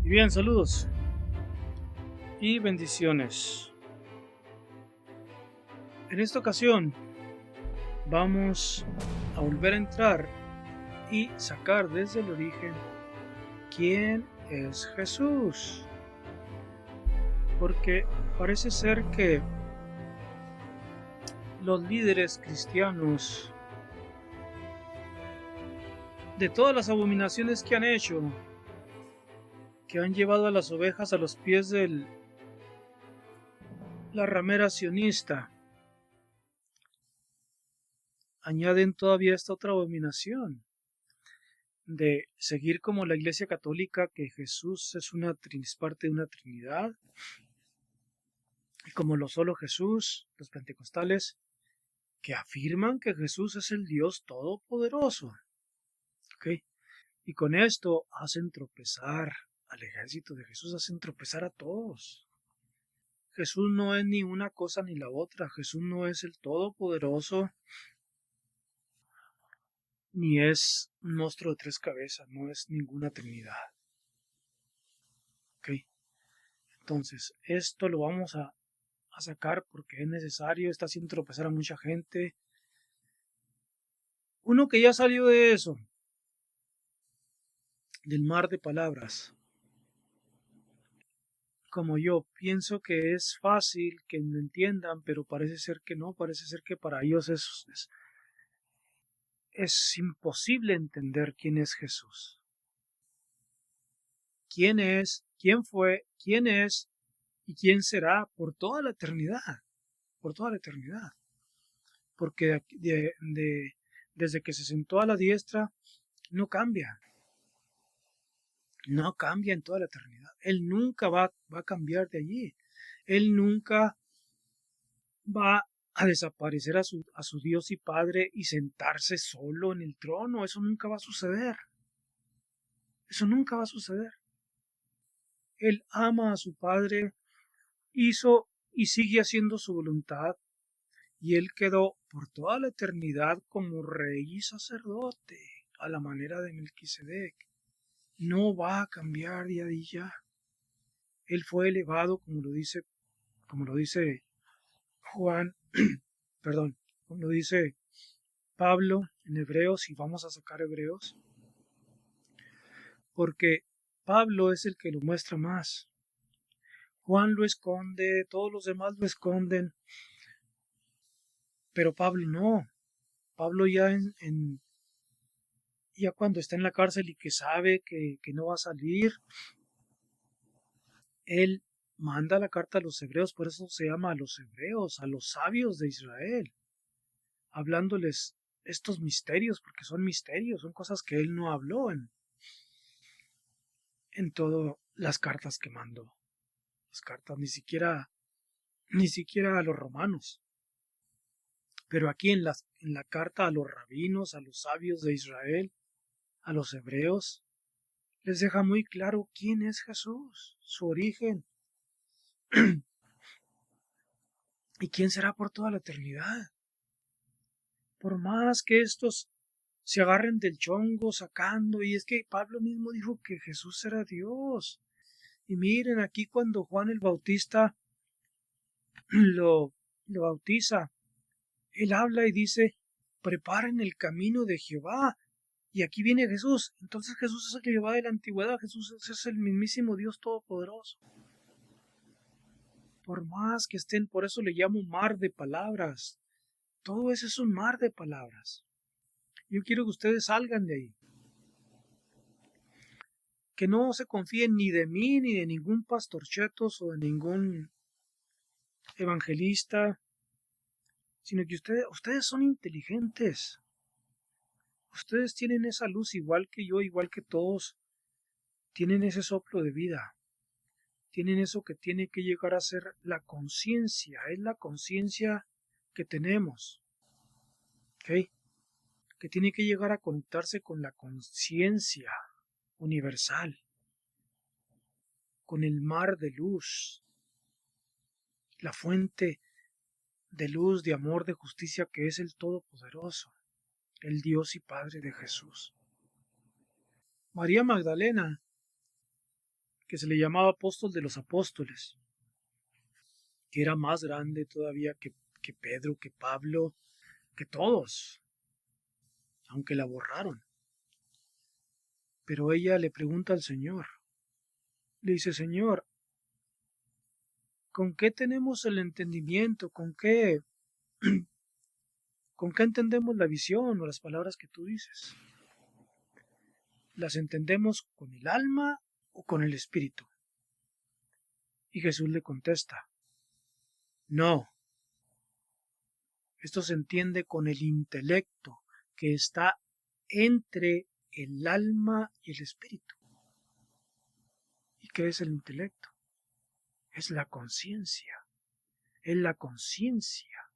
Y bien, saludos y bendiciones. En esta ocasión vamos a volver a entrar y sacar desde el origen quién es Jesús. Porque parece ser que los líderes cristianos, de todas las abominaciones que han hecho, que han llevado a las ovejas a los pies de la ramera sionista, añaden todavía esta otra abominación de seguir como la Iglesia Católica que Jesús es parte de una Trinidad, y como lo solo Jesús, los pentecostales, que afirman que Jesús es el Dios Todopoderoso. ¿Okay? Y con esto hacen tropezar al ejército de Jesús, hacen tropezar a todos. Jesús no es ni una cosa ni la otra. Jesús no es el Todopoderoso, ni es un monstruo de tres cabezas, no es ninguna Trinidad. ¿Okay? Entonces, esto lo vamos a sacar porque es necesario, está haciendo tropezar a mucha gente. Uno que ya salió de eso, del mar de palabras, como yo, pienso que es fácil que me entiendan, pero parece ser que no, parece ser que para ellos es imposible entender quién es Jesús. ¿Quién es? ¿Quién fue? ¿Quién es? ¿Y quién será por toda la eternidad? Por toda la eternidad. Porque desde que se sentó a la diestra, no cambia. No cambia en toda la eternidad. Él nunca va a cambiar de allí. Él nunca va a desaparecer a su Dios y Padre y sentarse solo en el trono. Eso nunca va a suceder. Eso nunca va a suceder. Él ama a su Padre, hizo y sigue haciendo su voluntad, y él quedó por toda la eternidad como rey y sacerdote, a la manera de Melquisedec. No va a cambiar día a día. Él fue elevado, como lo dice Juan, perdón, como lo dice Pablo en Hebreos, y vamos a sacar Hebreos, porque Pablo es el que lo muestra más. Juan lo esconde, todos los demás lo esconden, pero Pablo no. Pablo ya cuando está en la cárcel y que sabe que no va a salir, él manda la carta a los hebreos, por eso se llama a los hebreos, a los sabios de Israel, hablándoles estos misterios, porque son misterios, son cosas que él no habló en todas las cartas que mandó. Las cartas ni siquiera a los romanos. Pero aquí en la carta a los rabinos, a los sabios de Israel, a los hebreos, les deja muy claro quién es Jesús, su origen, y quién será por toda la eternidad. Por más que estos se agarren del chongo sacando, y es que Pablo mismo dijo que Jesús era Dios. Y miren aquí cuando Juan el Bautista lo bautiza, él habla y dice, preparen el camino de Jehová. Y aquí viene Jesús. Entonces Jesús es el Jehová de la antigüedad. Jesús es el mismísimo Dios Todopoderoso. Por más que estén, por eso le llamo mar de palabras. Todo eso es un mar de palabras. Yo quiero que ustedes salgan de ahí. Que no se confíen ni de mí, ni de ningún pastor chetos o de ningún evangelista, sino que ustedes son inteligentes. Ustedes tienen esa luz igual que yo, igual que todos. Tienen ese soplo de vida. Tienen eso que tiene que llegar a ser la conciencia. Es la conciencia que tenemos. ¿Okay? Que tiene que llegar a conectarse con la conciencia universal, con el mar de luz, la fuente de luz, de amor, de justicia que es el Todopoderoso, el Dios y Padre de Jesús. María Magdalena, que se le llamaba apóstol de los apóstoles, que era más grande todavía que Pedro, que Pablo, que todos, aunque la borraron. Pero ella le pregunta al Señor, le dice, Señor, ¿con qué tenemos el entendimiento? ¿Con qué entendemos la visión o las palabras que tú dices? ¿Las entendemos con el alma o con el espíritu? Y Jesús le contesta, no, esto se entiende con el intelecto que está entre el alma y el espíritu. ¿Y qué es el intelecto? Es la conciencia. Es la conciencia,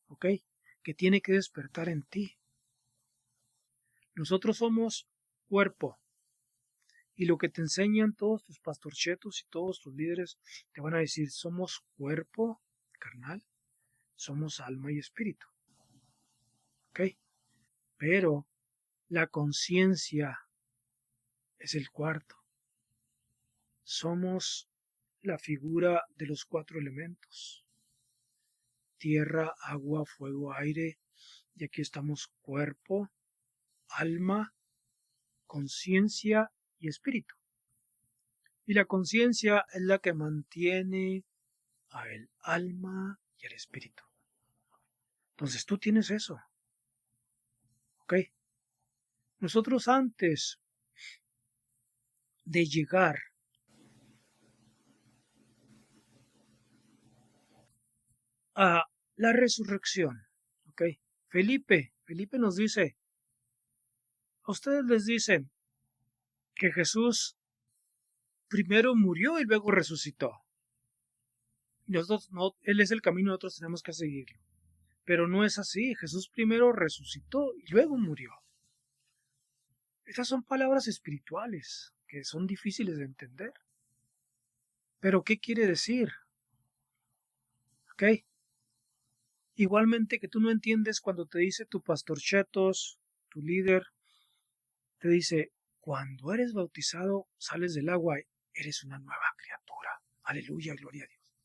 ¿ok? Que tiene que despertar en ti. Nosotros somos cuerpo. Y lo que te enseñan todos tus pastorchetos y todos tus líderes, te van a decir, somos cuerpo carnal, somos alma y espíritu. ¿Ok? Pero la conciencia es el cuarto. Somos la figura de los 4 elementos. Tierra, agua, fuego, aire. Y aquí estamos cuerpo, alma, conciencia y espíritu. Y la conciencia es la que mantiene a el alma y el espíritu. Entonces tú tienes eso. ¿Ok? Nosotros antes de llegar a la resurrección, ¿ok? Felipe nos dice, a ustedes les dicen que Jesús primero murió y luego resucitó. Nosotros no, Él es el camino, nosotros tenemos que seguirlo. Pero no es así. Jesús primero resucitó y luego murió. Estas son palabras espirituales que son difíciles de entender. Pero ¿qué quiere decir? ¿Ok? Igualmente que tú no entiendes cuando te dice tu pastor Chetos, tu líder, te dice, cuando eres bautizado, sales del agua, eres una nueva criatura. Aleluya, gloria a Dios.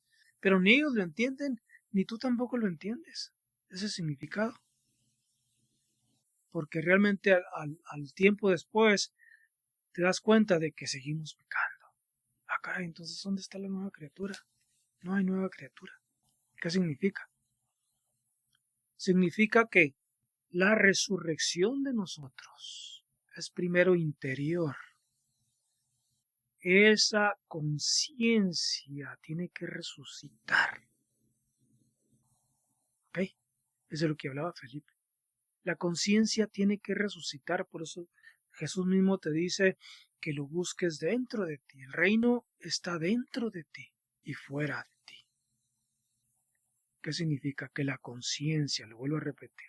Pero ni ellos lo entienden, ni tú tampoco lo entiendes. Ese significado. Porque realmente al tiempo después te das cuenta de que seguimos pecando. Ah, caray, entonces ¿dónde está la nueva criatura? No hay nueva criatura. ¿Qué significa? Significa que la resurrección de nosotros es primero interior. Esa conciencia tiene que resucitar. ¿Ok? Eso es de lo que hablaba Felipe. La conciencia tiene que resucitar, por eso Jesús mismo te dice que lo busques dentro de ti. El reino está dentro de ti y fuera de ti. ¿Qué significa? Que la conciencia, lo vuelvo a repetir,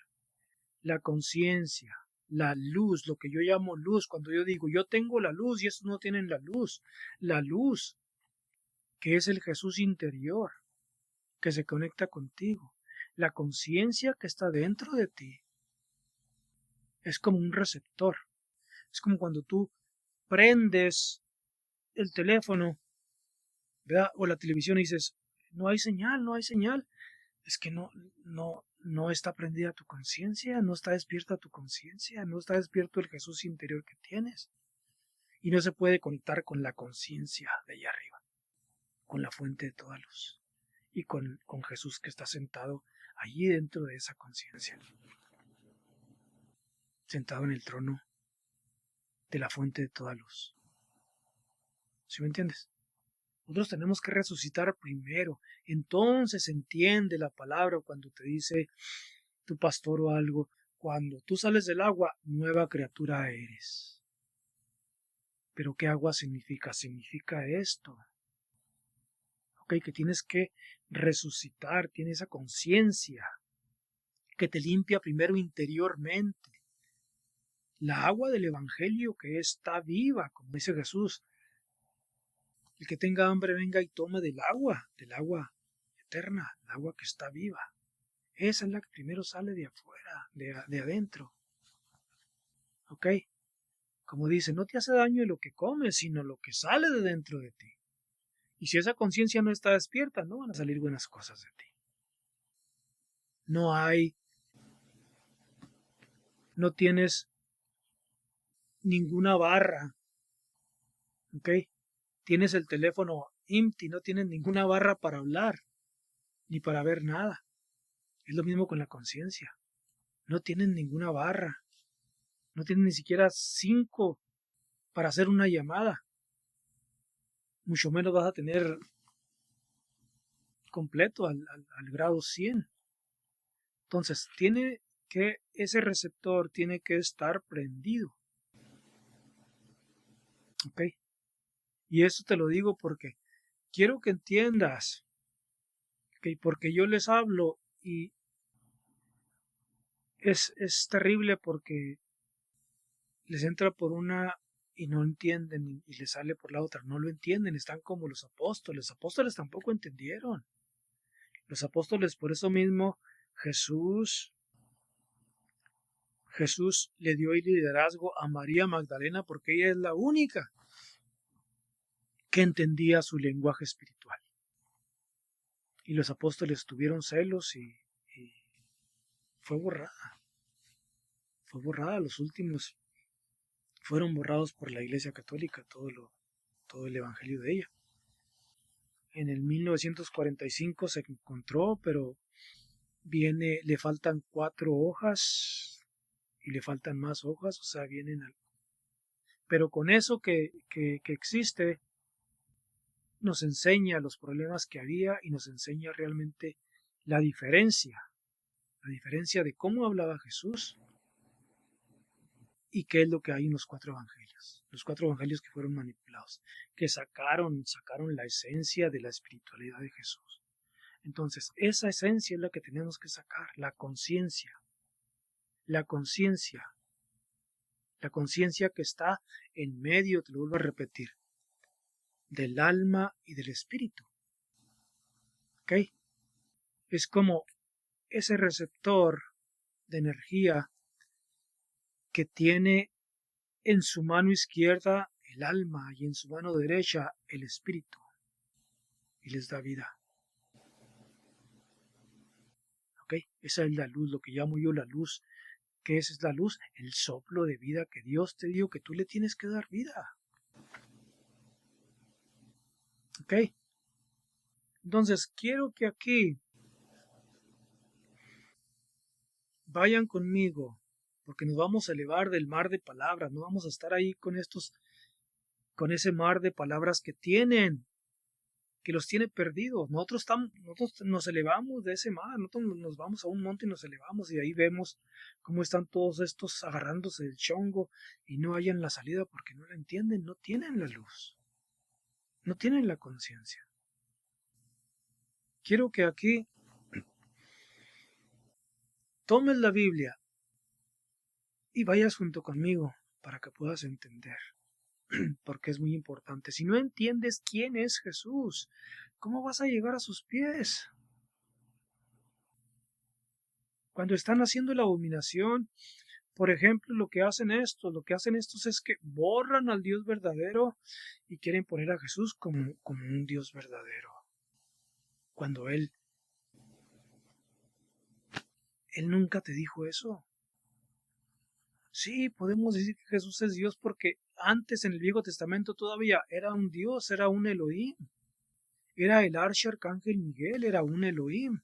la conciencia, la luz, lo que yo llamo luz, cuando yo digo yo tengo la luz y estos no tienen la luz que es el Jesús interior, que se conecta contigo, la conciencia que está dentro de ti, es como un receptor, es como cuando tú prendes el teléfono, ¿verdad? O la televisión y dices, no hay señal, no hay señal, es que no está prendida tu conciencia, no está despierta tu conciencia, no está despierto el Jesús interior que tienes. Y no se puede conectar con la conciencia de allá arriba, con la fuente de toda luz y con Jesús que está sentado allí dentro de esa conciencia, sentado en el trono de la fuente de toda luz. ¿Sí me entiendes? Nosotros tenemos que resucitar primero. Entonces entiende la palabra cuando te dice tu pastor o algo. Cuando tú sales del agua, nueva criatura eres. ¿Pero qué agua significa? Significa esto. Ok, que tienes que resucitar, tienes esa conciencia que te limpia primero interiormente. La agua del Evangelio que está viva, como dice Jesús. El que tenga hambre venga y tome del agua eterna, el agua que está viva. Esa es la que primero sale de afuera, de adentro. ¿Ok? Como dice, no te hace daño lo que comes, sino lo que sale de dentro de ti. Y si esa conciencia no está despierta, no van a salir buenas cosas de ti. No tienes ninguna barra, ¿ok? Tienes el teléfono empty, no tienes ninguna barra para hablar, ni para ver nada. Es lo mismo con la conciencia. No tienes ninguna barra, no tienes ni siquiera 5 para hacer una llamada. Mucho menos vas a tener completo al grado 100. Entonces, ese receptor tiene que estar prendido. ¿Ok? Y eso te lo digo porque quiero que entiendas, ¿ok? Porque yo les hablo y es terrible porque les entra por una y no entienden y les sale por la otra. No lo entienden, están como los apóstoles. Los apóstoles tampoco entendieron. Los apóstoles, por eso mismo, Jesús le dio el liderazgo a María Magdalena porque ella es la única que entendía su lenguaje espiritual. Y los apóstoles tuvieron celos y fue borrada. Fue borrada. Los últimos fueron borrados por la Iglesia Católica, todo el evangelio de ella. En el 1945 se encontró, pero le faltan 4 hojas y le faltan más hojas, o sea, pero con eso que existe, nos enseña los problemas que había y nos enseña realmente la diferencia de cómo hablaba Jesús y qué es lo que hay en los 4 evangelios. Los 4 evangelios que fueron manipulados, que sacaron la esencia de la espiritualidad de Jesús. Entonces, esa esencia es la que tenemos que sacar, la conciencia. La conciencia que está en medio, te lo vuelvo a repetir, del alma y del espíritu. ¿Ok? Es como ese receptor de energía que tiene en su mano izquierda el alma y en su mano derecha el espíritu y les da vida. ¿Ok? Esa es la luz, lo que llamo yo la luz. ¿Qué es la luz? El soplo de vida que Dios te dio, que tú le tienes que dar vida. ¿Ok? Entonces, quiero que aquí vayan conmigo, porque nos vamos a elevar del mar de palabras, no vamos a estar ahí con ese mar de palabras que los tiene perdidos. Nosotros nos elevamos de ese mar, nosotros nos vamos a un monte y nos elevamos y ahí vemos cómo están todos estos agarrándose del chongo y no hallan la salida porque no la entienden, no tienen la luz, no tienen la conciencia. Quiero que aquí tomes la Biblia y vayas junto conmigo para que puedas entender, porque es muy importante. Si no entiendes quién es Jesús, ¿cómo vas a llegar a sus pies? Cuando están haciendo la abominación, por ejemplo, lo que hacen estos es que borran al Dios verdadero y quieren poner a Jesús como un Dios verdadero. Cuando Él nunca te dijo eso. Sí, podemos decir que Jesús es Dios porque antes en el Viejo Testamento todavía era un Dios, era un Elohim. Era el arcángel Miguel, era un Elohim.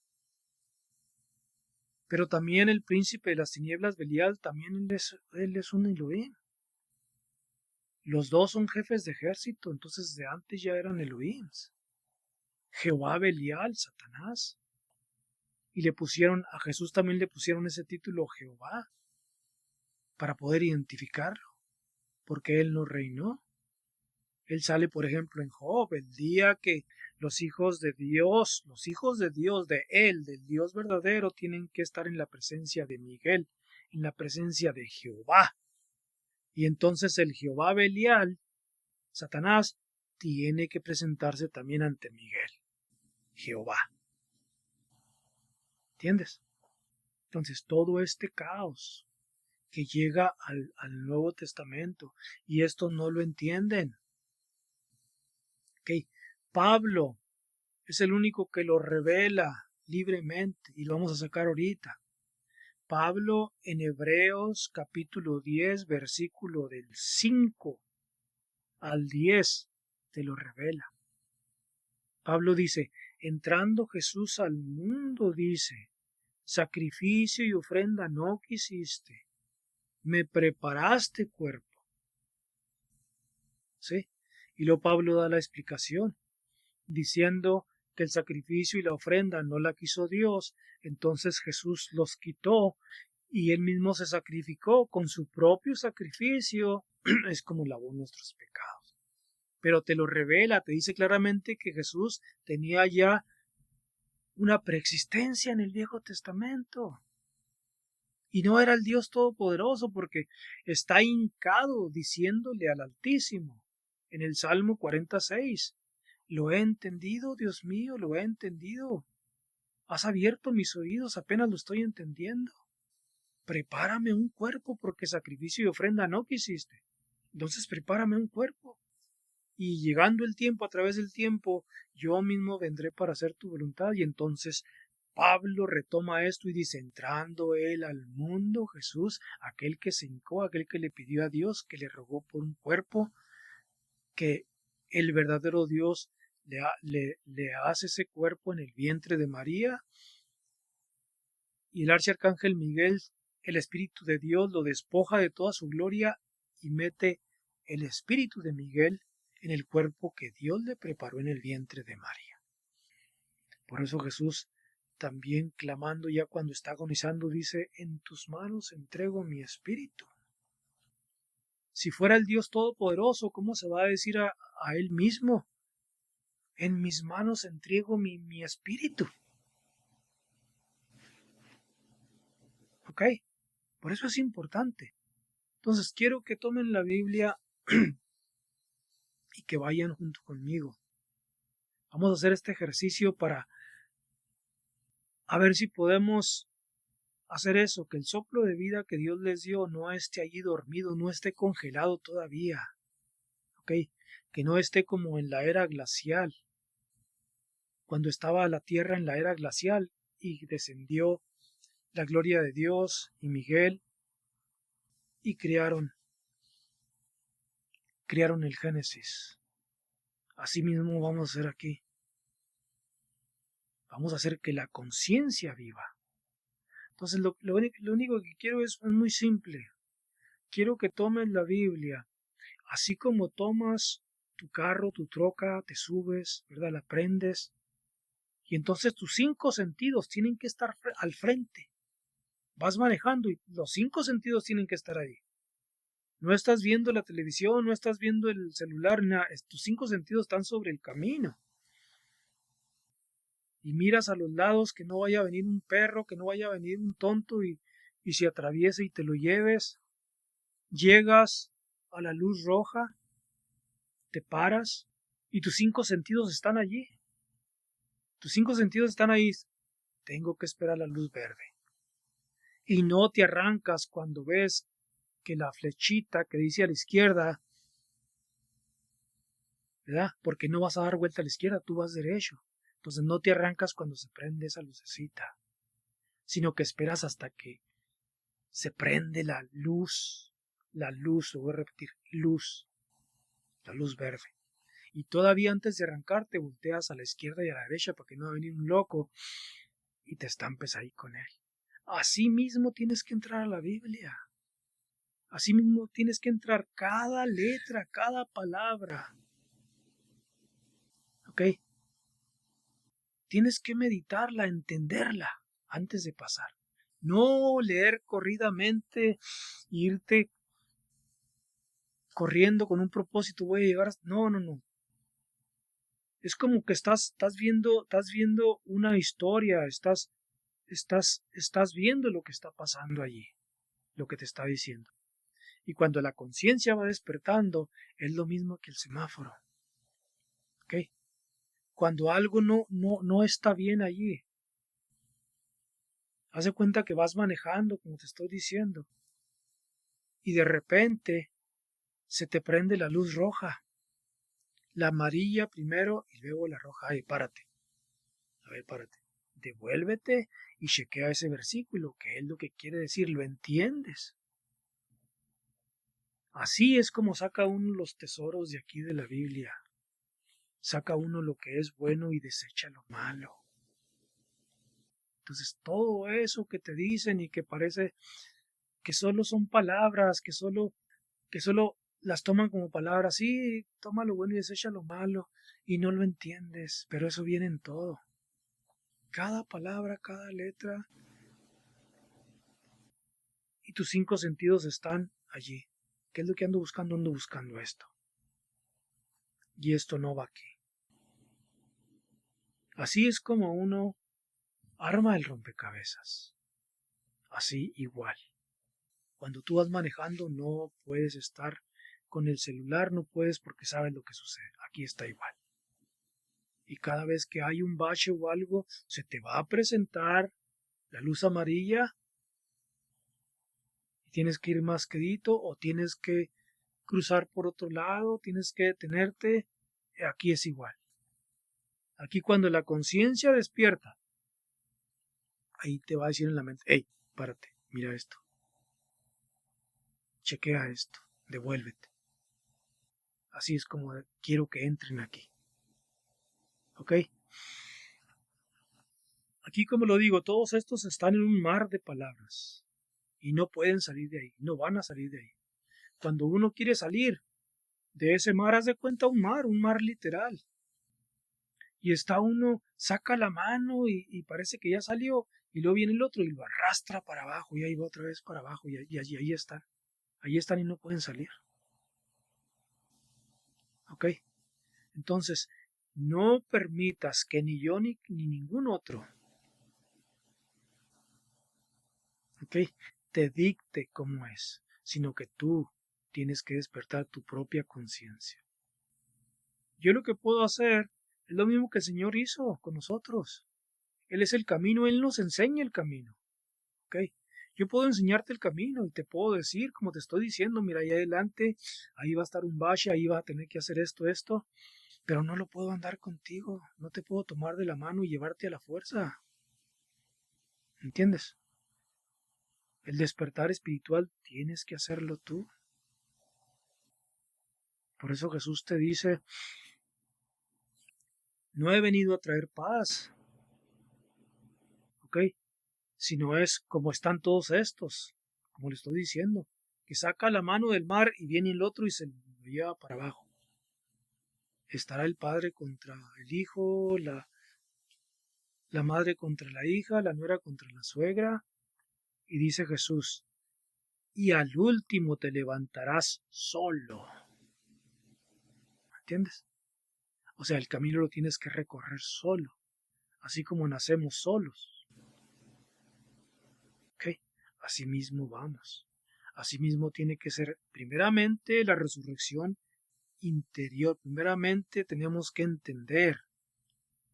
Pero también el príncipe de las tinieblas, Belial, también él es un Elohim. Los dos son jefes de ejército, entonces de antes ya eran Elohims. Jehová, Belial, Satanás. Y a Jesús también le pusieron ese título Jehová, para poder identificarlo, porque él no reinó. Él sale, por ejemplo, en Job, el día que los hijos de Dios, de él, del Dios verdadero, tienen que estar en la presencia de Miguel, en la presencia de Jehová. Y entonces el Jehová Belial, Satanás, tiene que presentarse también ante Miguel, Jehová. ¿Entiendes? Entonces todo este caos que llega al Nuevo Testamento, y esto no lo entienden. ¿Ok? Pablo es el único que lo revela libremente, y lo vamos a sacar ahorita. Pablo en Hebreos capítulo 10, versículo del 5 al 10, te lo revela. Pablo dice, entrando Jesús al mundo, dice, sacrificio y ofrenda no quisiste, me preparaste cuerpo. ¿Sí? Y luego Pablo da la explicación, diciendo que el sacrificio y la ofrenda no la quiso Dios, entonces Jesús los quitó y él mismo se sacrificó con su propio sacrificio, es como lavó nuestros pecados. Pero te lo revela, te dice claramente que Jesús tenía ya una preexistencia en el Viejo Testamento. Y no era el Dios Todopoderoso, porque está hincado diciéndole al Altísimo en el Salmo 46, lo he entendido, Dios mío, lo he entendido. Has abierto mis oídos, apenas lo estoy entendiendo. Prepárame un cuerpo, porque sacrificio y ofrenda no quisiste. Entonces prepárame un cuerpo. Y llegando el tiempo, a través del tiempo, yo mismo vendré para hacer tu voluntad. Y entonces Pablo retoma esto y dice, entrando él al mundo, Jesús, aquel que se hincó, aquel que le pidió a Dios, que le rogó por un cuerpo, que el verdadero Dios le hace ese cuerpo en el vientre de María, y el arcángel Miguel, el Espíritu de Dios, lo despoja de toda su gloria y mete el Espíritu de Miguel en el cuerpo que Dios le preparó en el vientre de María. Por eso Jesús, también clamando ya cuando está agonizando, dice, en tus manos entrego mi espíritu. Si fuera el Dios Todopoderoso, ¿cómo se va a decir a él mismo? En mis manos entrego mi espíritu. ¿Ok? Por eso es importante. Entonces quiero que tomen la Biblia y que vayan junto conmigo. Vamos a hacer este ejercicio para a ver si podemos hacer eso, que el soplo de vida que Dios les dio no esté allí dormido, no esté congelado todavía. ¿Ok? Que no esté como en la era glacial, cuando estaba la tierra en la era glacial y descendió la gloria de Dios y Miguel y crearon el Génesis. Así mismo vamos a hacer aquí. Vamos a hacer que la conciencia viva. Entonces lo único que quiero es muy simple. Quiero que tomes la Biblia, así como tomas tu carro, tu troca, te subes, ¿verdad? La prendes. Y entonces tus 5 sentidos tienen que estar al frente. Vas manejando y los 5 sentidos tienen que estar ahí. No estás viendo la televisión, no estás viendo el celular, nada. Tus 5 sentidos están sobre el camino. Y miras a los lados, que no vaya a venir un perro, que no vaya a venir un tonto y se atraviese y te lo lleves. Llegas a la luz roja, te paras y tus 5 sentidos están allí. Tus 5 sentidos están ahí. Tengo que esperar la luz verde. Y no te arrancas cuando ves que la flechita que dice a la izquierda, ¿verdad? Porque no vas a dar vuelta a la izquierda, tú vas derecho. Entonces no te arrancas cuando se prende esa lucecita, sino que esperas hasta que se prende la luz, lo voy a repetir, la luz verde. Y todavía antes de arrancar te volteas a la izquierda y a la derecha para que no va a venir un loco y te estampes ahí con él. Así mismo tienes que entrar a la Biblia. Así mismo tienes que entrar cada letra, cada palabra. ¿Ok? Tienes que meditarla, entenderla antes de pasar. No leer corridamente, irte corriendo con un propósito, voy a llegar hasta... No. Es como que estás viendo una historia, estás viendo lo que está pasando allí, lo que te está diciendo. Y cuando la conciencia va despertando, es lo mismo que el semáforo. ¿Ok? Cuando algo no está bien allí, haz de cuenta que vas manejando, como te estoy diciendo, y de repente se te prende la luz roja, la amarilla primero y luego la roja. Ay, párate, a ver, párate, devuélvete y chequea ese versículo, que es lo que quiere decir, ¿lo entiendes? Así es como saca uno los tesoros de aquí de la Biblia. Saca uno lo que es bueno y desecha lo malo. Entonces todo eso que te dicen y que parece que solo son palabras, que solo las toman como palabras, sí, toma lo bueno y desecha lo malo, y no lo entiendes, pero eso viene en todo. Cada palabra, cada letra, y tus 5 sentidos están allí. ¿Qué es lo que ando buscando? Ando buscando esto. Y esto no va aquí. Así es como uno arma el rompecabezas. Así igual. Cuando tú vas manejando no puedes estar con el celular, no puedes porque sabes lo que sucede. Aquí está igual. Y cada vez que hay un bache o algo, se te va a presentar la luz amarilla y tienes que ir más quedito o tienes que cruzar por otro lado, tienes que detenerte. Aquí es igual. Aquí cuando la conciencia despierta, ahí te va a decir en la mente, hey, párate, mira esto, chequea esto, devuélvete. Así es como quiero que entren aquí. ¿Ok? Aquí, como lo digo, todos estos están en un mar de palabras y no pueden salir de ahí, no van a salir de ahí. Cuando uno quiere salir de ese mar, haz de cuenta un mar literal. Y está uno, saca la mano y parece que ya salió, y luego viene el otro y lo arrastra para abajo, y ahí va otra vez para abajo, y ahí están. Ahí están y no pueden salir. ¿Ok? Entonces, no permitas que ni yo ni ningún otro, ¿ok?, te dicte cómo es, sino que tú tienes que despertar tu propia conciencia. Yo lo que puedo hacer es lo mismo que el Señor hizo con nosotros. Él es el camino, Él nos enseña el camino. ¿Ok? Yo puedo enseñarte el camino y te puedo decir, como te estoy diciendo, mira, ahí adelante, ahí va a estar un bache, ahí va a tener que hacer esto, pero no lo puedo andar contigo, no te puedo tomar de la mano y llevarte a la fuerza. ¿Entiendes? El despertar espiritual tienes que hacerlo tú. Por eso Jesús te dice, no he venido a traer paz, ¿ok?, sino es como están todos estos, como le estoy diciendo, que saca la mano del mar y viene el otro y se lo lleva para abajo. Estará el padre contra el hijo, la madre contra la hija, la nuera contra la suegra, y dice Jesús, y al último te levantarás solo. ¿Entiendes? O sea, el camino lo tienes que recorrer solo, así como nacemos solos. ¿Ok? Así mismo vamos. Así mismo tiene que ser primeramente la resurrección interior. Primeramente tenemos que entender,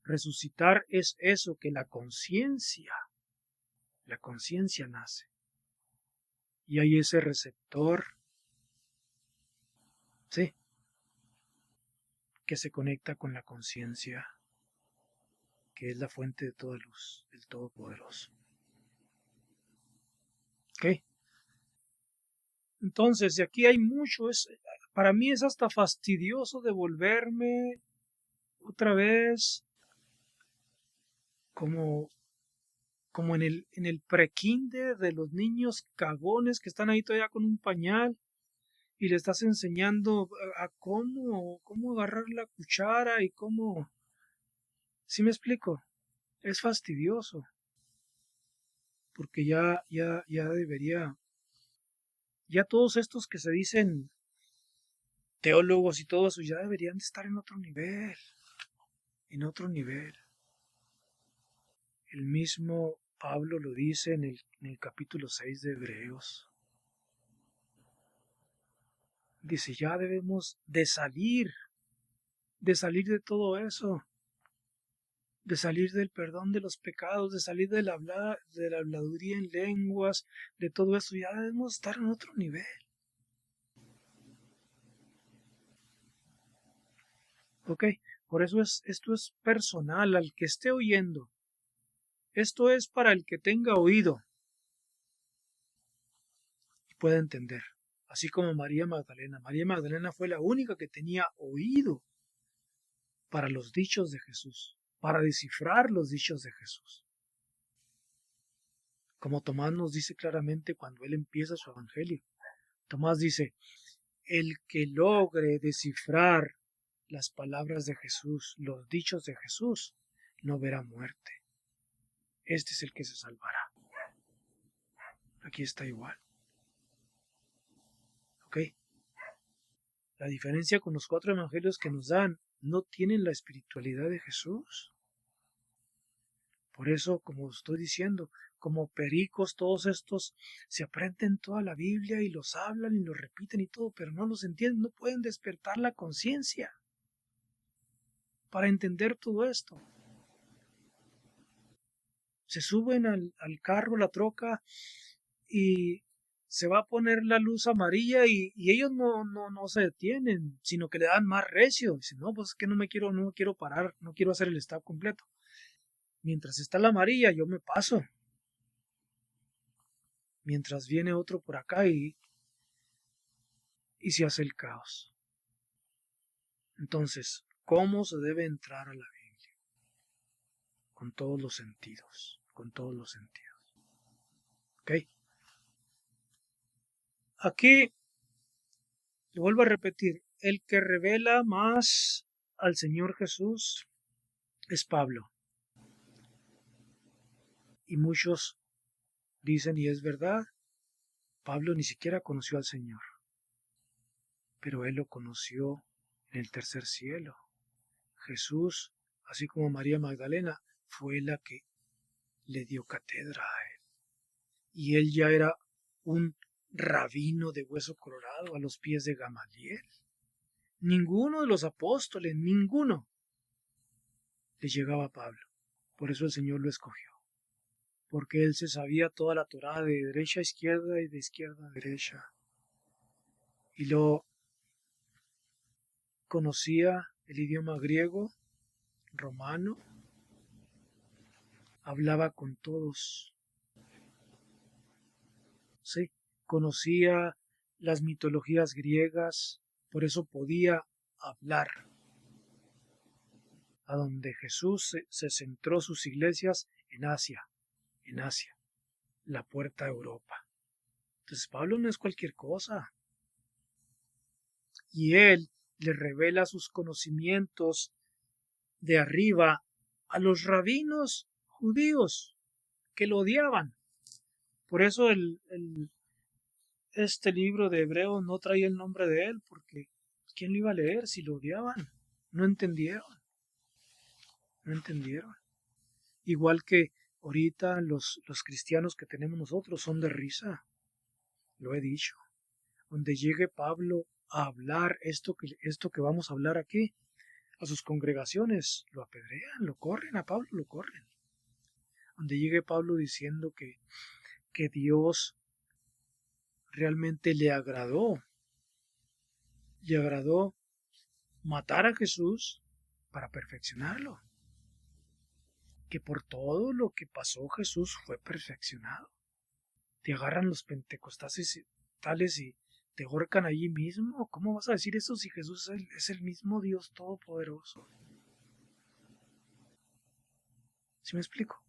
resucitar es eso, que la conciencia nace. Y hay ese receptor, ¿sí?, que se conecta con la conciencia, que es la fuente de toda luz, el Todopoderoso. ¿Ok? Entonces, de aquí hay mucho. Para mí es hasta fastidioso devolverme otra vez como, como en el prekinder de los niños cagones que están ahí todavía con un pañal y le estás enseñando a cómo agarrar la cuchara y cómo. ¿Sí me explico? Es fastidioso, porque ya debería, ya todos estos que se dicen teólogos y todo eso ya deberían de estar en otro nivel, en otro nivel. El mismo Pablo lo dice en el capítulo 6 de Hebreos. Dice, ya debemos de salir de todo eso, de salir del perdón de los pecados, de salir de la habladuría en lenguas, de todo eso. Ya debemos estar en otro nivel. ¿Ok? Por eso esto es personal, al que esté oyendo. Esto es para el que tenga oído y pueda entender. Así como María Magdalena. María Magdalena fue la única que tenía oído para los dichos de Jesús, para descifrar los dichos de Jesús. Como Tomás nos dice claramente cuando él empieza su evangelio. Tomás dice, el que logre descifrar las palabras de Jesús, los dichos de Jesús, no verá muerte. Este es el que se salvará. Aquí está igual. ¿Ok? La diferencia con los 4 evangelios que nos dan, no tienen la espiritualidad de Jesús. Por eso, como estoy diciendo, como pericos, todos estos se aprenden toda la Biblia y los hablan y los repiten y todo, pero no los entienden, no pueden despertar la conciencia para entender todo esto. Se suben al carro, la troca, y se va a poner la luz amarilla y ellos no se detienen, sino que le dan más recio. Dicen, no, pues es que no me quiero parar, no quiero hacer el stop completo. Mientras está la amarilla, yo me paso. Mientras viene otro por acá y se hace el caos. Entonces, ¿cómo se debe entrar a la Biblia? Con todos los sentidos, con todos los sentidos. ¿Ok? Aquí, le vuelvo a repetir, el que revela más al Señor Jesús es Pablo. Y muchos dicen, y es verdad, Pablo ni siquiera conoció al Señor, pero él lo conoció en el tercer cielo. Jesús, así como María Magdalena, fue la que le dio cátedra a él. Y él ya era un rabino de hueso colorado a los pies de Gamaliel. Ninguno de los apóstoles, ninguno, le llegaba a Pablo. Por eso el Señor lo escogió. Porque él se sabía toda la Torá de derecha a izquierda y de izquierda a derecha. Y lo conocía el idioma griego, romano, hablaba con todos. Sí, conocía las mitologías griegas, por eso podía hablar. A donde Jesús se centró sus iglesias en Asia, la puerta a Europa. Entonces Pablo no es cualquier cosa. Y él le revela sus conocimientos de arriba a los rabinos judíos que lo odiaban. Por eso este libro de Hebreos no traía el nombre de él, porque ¿quién lo iba a leer si lo odiaban? No entendieron. No entendieron. Igual que ahorita los cristianos que tenemos nosotros son de risa. Lo he dicho. Donde llegue Pablo a hablar esto que vamos a hablar aquí, a sus congregaciones, lo apedrean, lo corren, a Pablo lo corren. Donde llegue Pablo diciendo que Dios realmente le agradó matar a Jesús para perfeccionarlo. Que por todo lo que pasó Jesús fue perfeccionado. Te agarran los pentecostales tales y te ahorcan allí mismo. ¿Cómo vas a decir eso si Jesús es el mismo Dios Todopoderoso? ¿Sí me explico?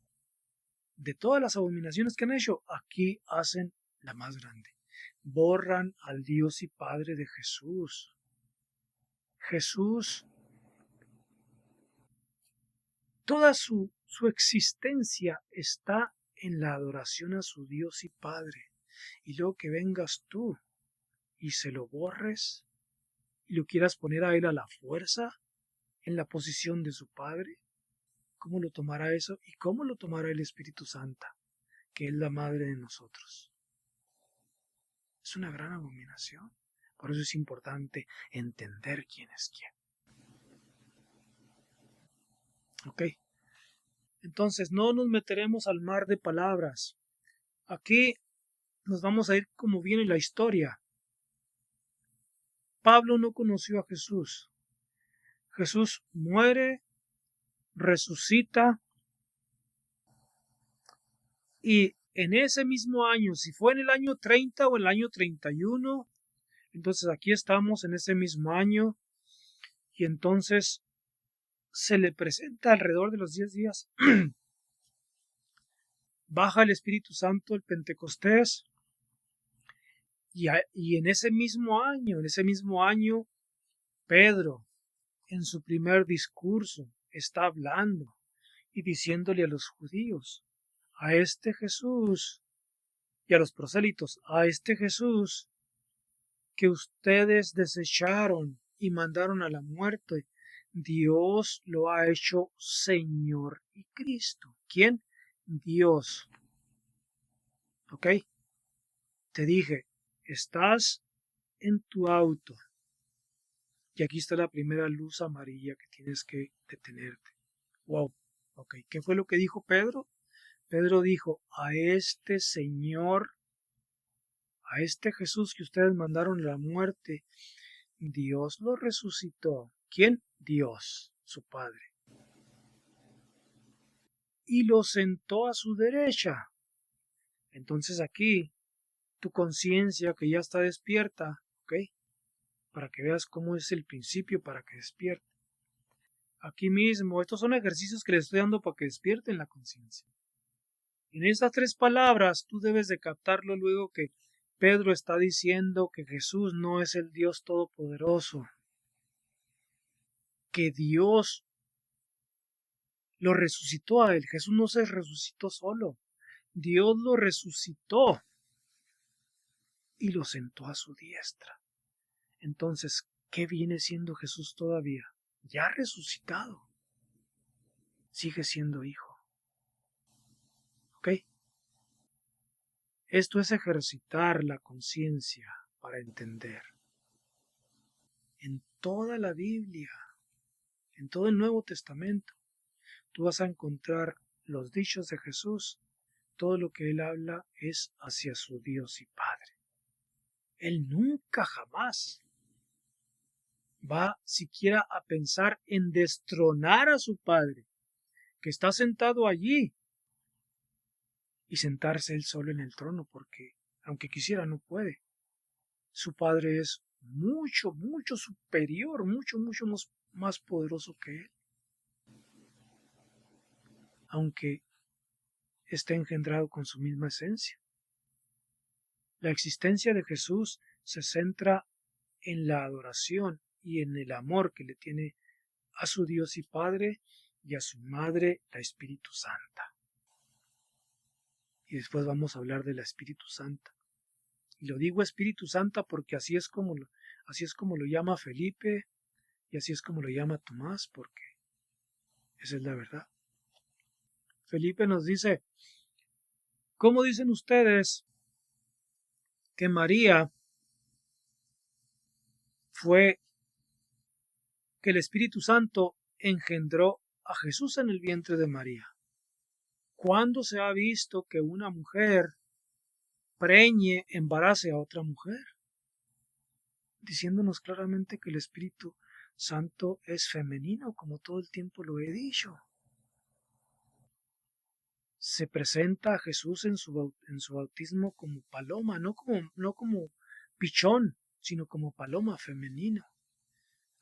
De todas las abominaciones que han hecho, aquí hacen la más grande. Borran al Dios y Padre de Jesús. Jesús, toda su existencia está en la adoración a su Dios y Padre. Y luego que vengas tú y se lo borres y lo quieras poner a él a la fuerza en la posición de su Padre, ¿cómo lo tomará eso? ¿Y cómo lo tomará el Espíritu Santo, que es la madre de nosotros? Es una gran abominación. Por eso es importante entender quién es quién. ¿Ok? Entonces no nos meteremos al mar de palabras. Aquí nos vamos a ir como viene la historia. Pablo no conoció a Jesús. Jesús muere, resucita, y en ese mismo año, si fue en el año 30 o el año 31, entonces aquí estamos en ese mismo año, y entonces se le presenta alrededor de los 10 días. Baja el Espíritu Santo, el Pentecostés, y en ese mismo año, Pedro, en su primer discurso, está hablando y diciéndole a los judíos, a este Jesús, y a los prosélitos, a este Jesús que ustedes desecharon y mandaron a la muerte, Dios lo ha hecho Señor y Cristo. ¿Quién? Dios. ¿Ok? Te dije, estás en tu auto y aquí está la primera luz amarilla que tienes que detenerte. Wow. Ok, ¿qué fue lo que dijo Pedro? Pedro dijo, a este Señor, a este Jesús que ustedes mandaron a la muerte, Dios lo resucitó. ¿Quién? Dios, su Padre. Y lo sentó a su derecha. Entonces aquí, tu conciencia que ya está despierta, ¿ok? Para que veas cómo es el principio para que despierte. Aquí mismo, estos son ejercicios que les estoy dando para que despierten la conciencia. En estas tres palabras, tú debes de captarlo luego que Pedro está diciendo que Jesús no es el Dios Todopoderoso, que Dios lo resucitó a él. Jesús no se resucitó solo. Dios lo resucitó y lo sentó a su diestra. Entonces, ¿qué viene siendo Jesús todavía? Ya resucitado. Sigue siendo hijo. ¿Ok? Esto es ejercitar la conciencia para entender. En toda la Biblia, en todo el Nuevo Testamento, tú vas a encontrar los dichos de Jesús. Todo lo que él habla es hacia su Dios y Padre. Él nunca jamás va siquiera a pensar en destronar a su Padre, que está sentado allí, y sentarse él solo en el trono, porque aunque quisiera no puede. Su Padre es mucho, mucho superior, mucho, mucho más poderoso que él, aunque está engendrado con su misma esencia. La existencia de Jesús se centra en la adoración y en el amor que le tiene a su Dios y Padre y a su Madre, la Espíritu Santa. Y después vamos a hablar de la Espíritu Santa. Y lo digo Espíritu Santa porque así es como lo llama Felipe y así es como lo llama Tomás, porque esa es la verdad. Felipe nos dice, ¿cómo dicen ustedes que María fue, que el Espíritu Santo engendró a Jesús en el vientre de María? ¿Cuándo se ha visto que una mujer preñe, embarace a otra mujer? Diciéndonos claramente que el Espíritu Santo es femenino, como todo el tiempo lo he dicho. Se presenta a Jesús en su bautismo como paloma, no como pichón, sino como paloma femenina.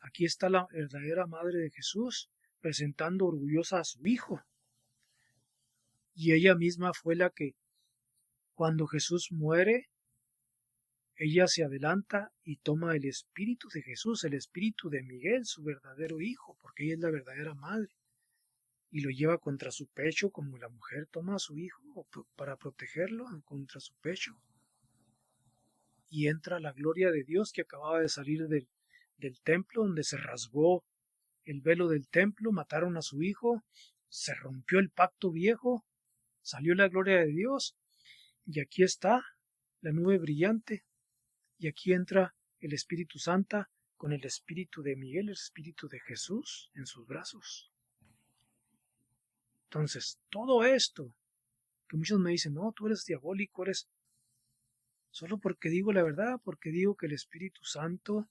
Aquí está la verdadera madre de Jesús, presentando orgullosa a su hijo. Y ella misma fue la que, cuando Jesús muere, ella se adelanta y toma el espíritu de Jesús, el espíritu de Miguel, su verdadero hijo, porque ella es la verdadera madre, y lo lleva contra su pecho como la mujer toma a su hijo para protegerlo contra su pecho. Y entra la gloria de Dios que acababa de salir del templo, donde se rasgó el velo del templo, mataron a su hijo, se rompió el pacto viejo, salió la gloria de Dios, y aquí está la nube brillante. Y aquí entra el Espíritu Santo con el Espíritu de Miguel, el Espíritu de Jesús en sus brazos. Entonces, todo esto, que muchos me dicen, no, tú eres diabólico, eres... Solo porque digo la verdad, porque digo que el Espíritu Santo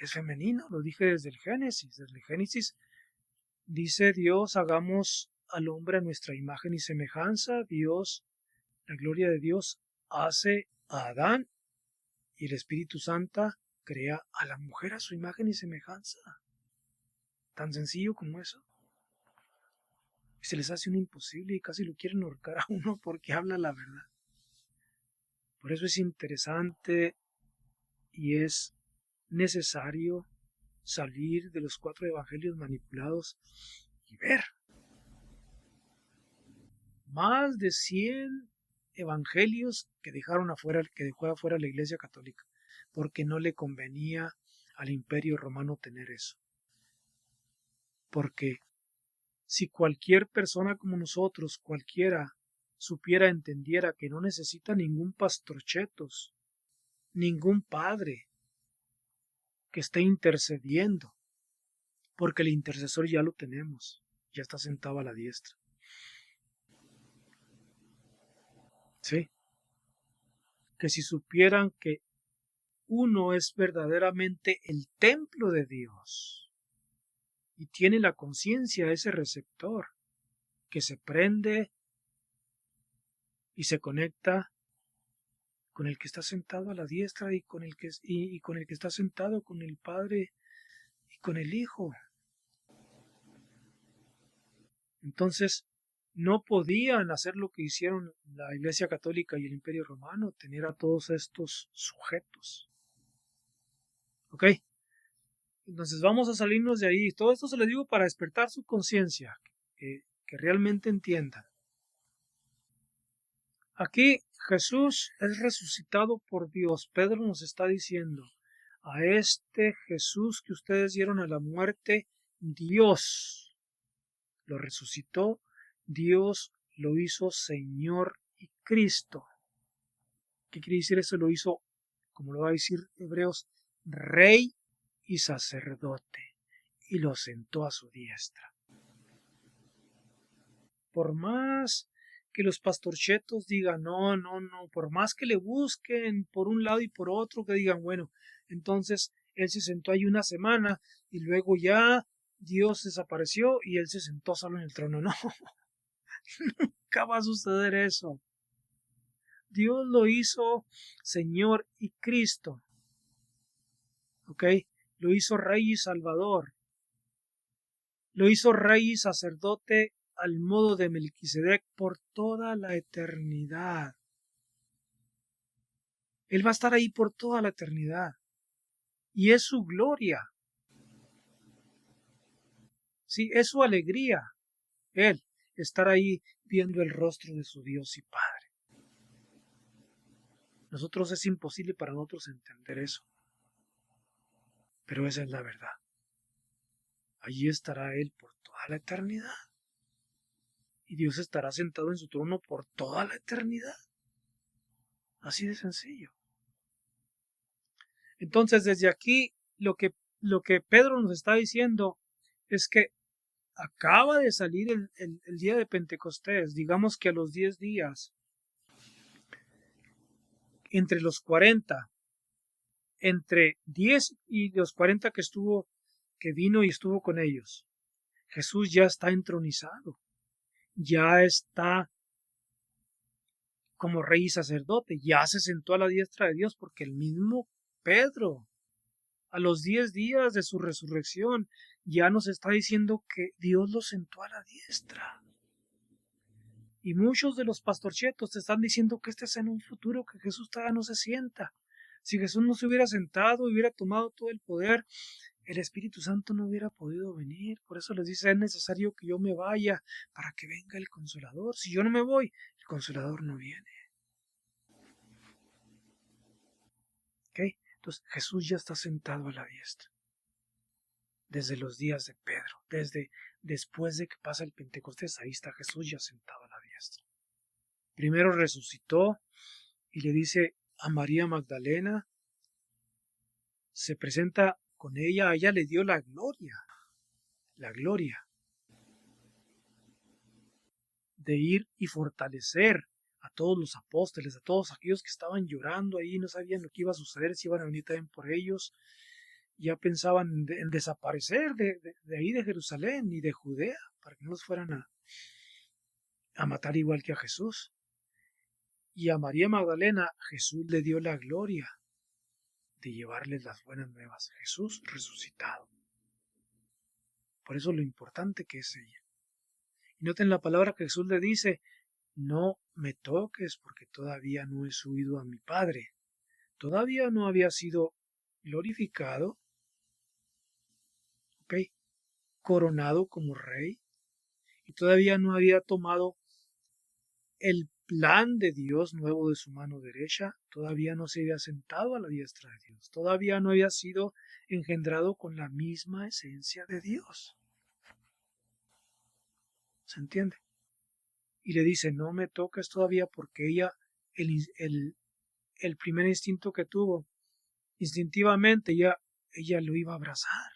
es femenino, lo dije desde el Génesis. Desde el Génesis dice Dios, hagamos al hombre a nuestra imagen y semejanza. Dios, la gloria de Dios hace a Adán y el Espíritu Santo crea a la mujer a su imagen y semejanza. Tan sencillo como eso. Y se les hace un imposible y casi lo quieren ahorcar a uno porque habla la verdad. Por eso es interesante y es necesario salir de los 4 evangelios manipulados y ver. Más de 100 evangelios que dejó afuera la Iglesia Católica, porque no le convenía al Imperio Romano tener eso. Porque si cualquier persona como nosotros, cualquiera, supiera, entendiera que no necesita ningún pastorchetos, ningún padre que esté intercediendo, porque el intercesor ya lo tenemos, ya está sentado a la diestra. Sí. Que si supieran que uno es verdaderamente el templo de Dios y tiene la conciencia, ese receptor que se prende y se conecta con el que está sentado a la diestra y con el que está sentado con el Padre y con el Hijo. Entonces, no podían hacer lo que hicieron la Iglesia Católica y el Imperio Romano, tener a todos estos sujetos. ¿Ok? Entonces vamos a salirnos de ahí. Todo esto se lo digo para despertar su conciencia, que realmente entiendan. Aquí Jesús es resucitado por Dios. Pedro nos está diciendo, a este Jesús que ustedes dieron a la muerte, Dios lo resucitó, Dios lo hizo Señor y Cristo. ¿Qué quiere decir eso? Lo hizo, como lo va a decir Hebreos, Rey y sacerdote, y lo sentó a su diestra. Por más que los pastorchetos digan, no, por más que le busquen por un lado y por otro, que digan, bueno, entonces él se sentó ahí una semana y luego ya Dios desapareció y él se sentó solo en el trono. No, nunca va a suceder eso. Dios lo hizo Señor y Cristo. ¿Ok? Lo hizo Rey y Salvador. Lo hizo Rey y sacerdote al modo de Melquisedec por toda la eternidad. Él va a estar ahí por toda la eternidad. Y es su gloria. Sí, es su alegría. Él estar ahí viendo el rostro de su Dios y Padre. Nosotros es imposible para nosotros entender eso. Pero esa es la verdad. Allí estará Él por toda la eternidad. Y Dios estará sentado en su trono por toda la eternidad. Así de sencillo. Entonces, desde aquí, lo que Pedro nos está diciendo es que acaba de salir el día de Pentecostés, digamos que a los 10 días, entre los 40, entre 10 y los 40 que vino y estuvo con ellos, Jesús ya está entronizado, ya está como rey y sacerdote, ya se sentó a la diestra de Dios, porque el mismo Pedro, a los 10 días de su resurrección, ya nos está diciendo que Dios lo sentó a la diestra. Y muchos de los pastorchetos te están diciendo que este es en un futuro, que Jesús todavía no se sienta. Si Jesús no se hubiera sentado y hubiera tomado todo el poder, el Espíritu Santo no hubiera podido venir. Por eso les dice, es necesario que yo me vaya para que venga el Consolador. Si yo no me voy, el Consolador no viene. ¿Ok? Entonces Jesús ya está sentado a la diestra. Desde los días de Pedro, después de que pasa el Pentecostés, ahí está Jesús ya sentado a la diestra. Primero resucitó y le dice a María Magdalena, se presenta con ella, a ella le dio la gloria de ir y fortalecer a todos los apóstoles, a todos aquellos que estaban llorando ahí, no sabían lo que iba a suceder, si iban a venir también por ellos. ya pensaban en desaparecer de ahí de Jerusalén y de Judea, para que no los fueran a matar igual que a Jesús. Y a María Magdalena Jesús le dio la gloria de llevarles las buenas nuevas. Jesús resucitado. Por eso lo importante que es ella. Y noten la palabra que Jesús le dice: no me toques porque todavía no he subido a mi Padre. Todavía no había sido glorificado, ¿ok?, coronado como rey, y todavía no había tomado el plan de Dios nuevo de su mano derecha, todavía no se había sentado a la diestra de Dios, todavía no había sido engendrado con la misma esencia de Dios. ¿Se entiende? Y le dice: no me toques todavía, porque ella, el primer instinto que tuvo, instintivamente ella lo iba a abrazar.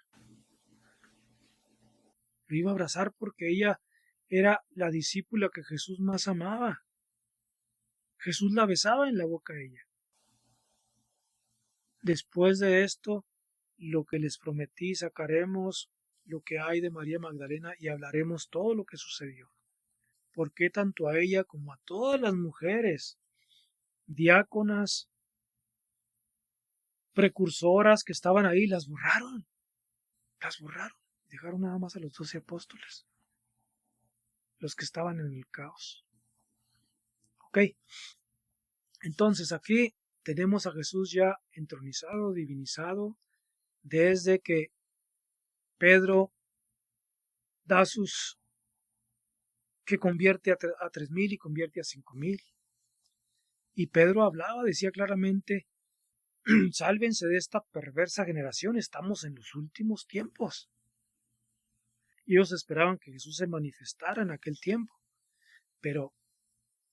Lo iba a abrazar porque ella era la discípula que Jesús más amaba. Jesús la besaba en la boca a ella. Después de esto, lo que les prometí, sacaremos lo que hay de María Magdalena y hablaremos todo lo que sucedió. ¿Por qué tanto a ella como a todas las mujeres, diáconas, precursoras que estaban ahí, las borraron? Las borraron. Dejaron nada más a los 12 apóstoles, los que estaban en el caos. Ok. Entonces aquí tenemos a Jesús ya entronizado, divinizado, desde que Pedro da que convierte a 3,000 y convierte a 5,000. Y Pedro hablaba, decía claramente: sálvense de esta perversa generación, estamos en los últimos tiempos. Y ellos esperaban que Jesús se manifestara en aquel tiempo, pero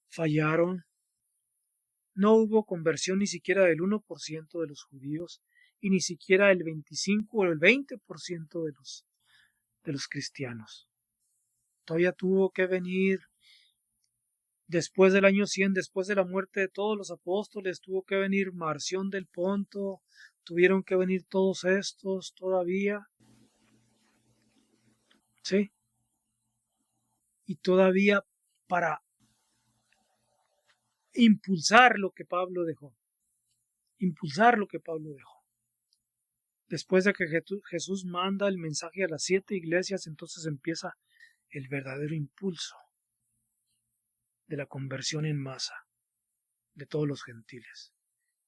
fallaron. No hubo conversión ni siquiera del 1% de los judíos, y ni siquiera el 25 o el 20% de los cristianos. Todavía tuvo que venir, después del año 100, después de la muerte de todos los apóstoles, tuvo que venir Marción del Ponto, tuvieron que venir todos estos todavía. ¿Sí? Y todavía para impulsar lo que Pablo dejó. Impulsar lo que Pablo dejó. Después de que Jesús manda el mensaje a las 7 iglesias, entonces empieza el verdadero impulso de la conversión en masa de todos los gentiles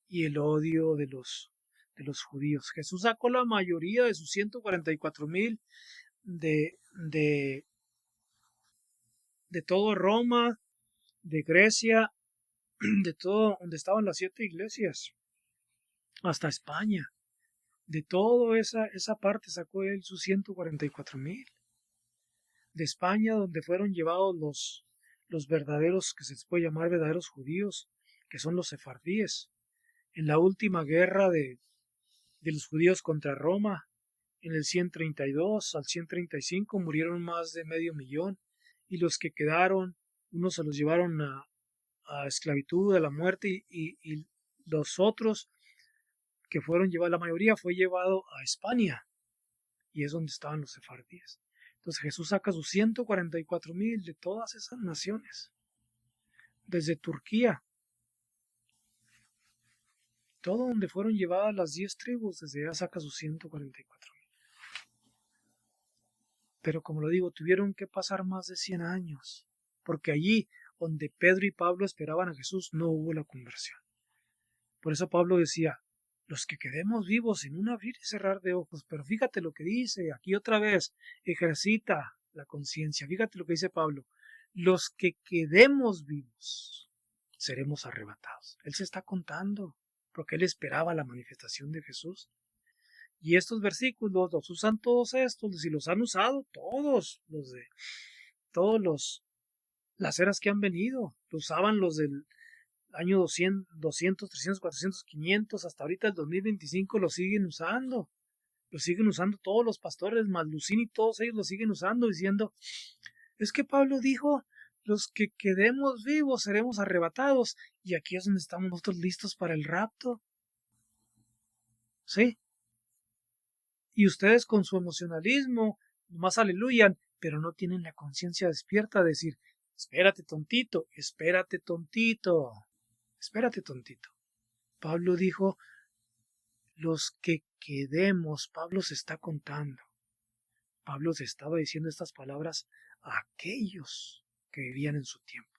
y el odio de los judíos. Jesús sacó la mayoría de sus 144,000 de todo Roma, de Grecia, de todo donde estaban las 7 iglesias, hasta España. De toda esa parte sacó él sus 144,000. De España, donde fueron llevados los verdaderos, que se les puede llamar verdaderos judíos, que son los sefardíes. En la última guerra de los judíos contra Roma, en el 132 al 135, murieron más de 500,000, y los que quedaron, unos se los llevaron a esclavitud, a la muerte, y los otros que fueron llevados, la mayoría fue llevado a España, y es donde estaban los sefardíes. Entonces Jesús saca sus 144,000 de todas esas naciones, desde Turquía, todo donde fueron llevadas las 10 tribus, desde allá saca sus 144,000. Pero como lo digo, tuvieron que pasar más de 100 años, porque allí donde Pedro y Pablo esperaban a Jesús no hubo la conversión. Por eso Pablo decía: los que quedemos vivos, en un abrir y cerrar de ojos. Pero fíjate lo que dice aquí otra vez: ejercita la conciencia. Fíjate lo que dice Pablo: los que quedemos vivos seremos arrebatados. Él se está contando, porque él esperaba la manifestación de Jesús. Y estos versículos los usan todos estos, y los han usado todos las eras que han venido. Lo usaban los del año 200, 300, 400, 500, hasta ahorita el 2025 lo siguen usando. Lo siguen usando todos los pastores, Maslucín y todos ellos lo siguen usando, diciendo: es que Pablo dijo: los que quedemos vivos seremos arrebatados. Y aquí es donde estamos nosotros listos para el rapto. ¿Sí? Y ustedes con su emocionalismo, nomás aleluyan, pero no tienen la conciencia despierta de decir, espérate tontito, espérate tontito, espérate tontito. Pablo dijo, los que quedemos, Pablo se está contando. Pablo se estaba diciendo estas palabras a aquellos que vivían en su tiempo.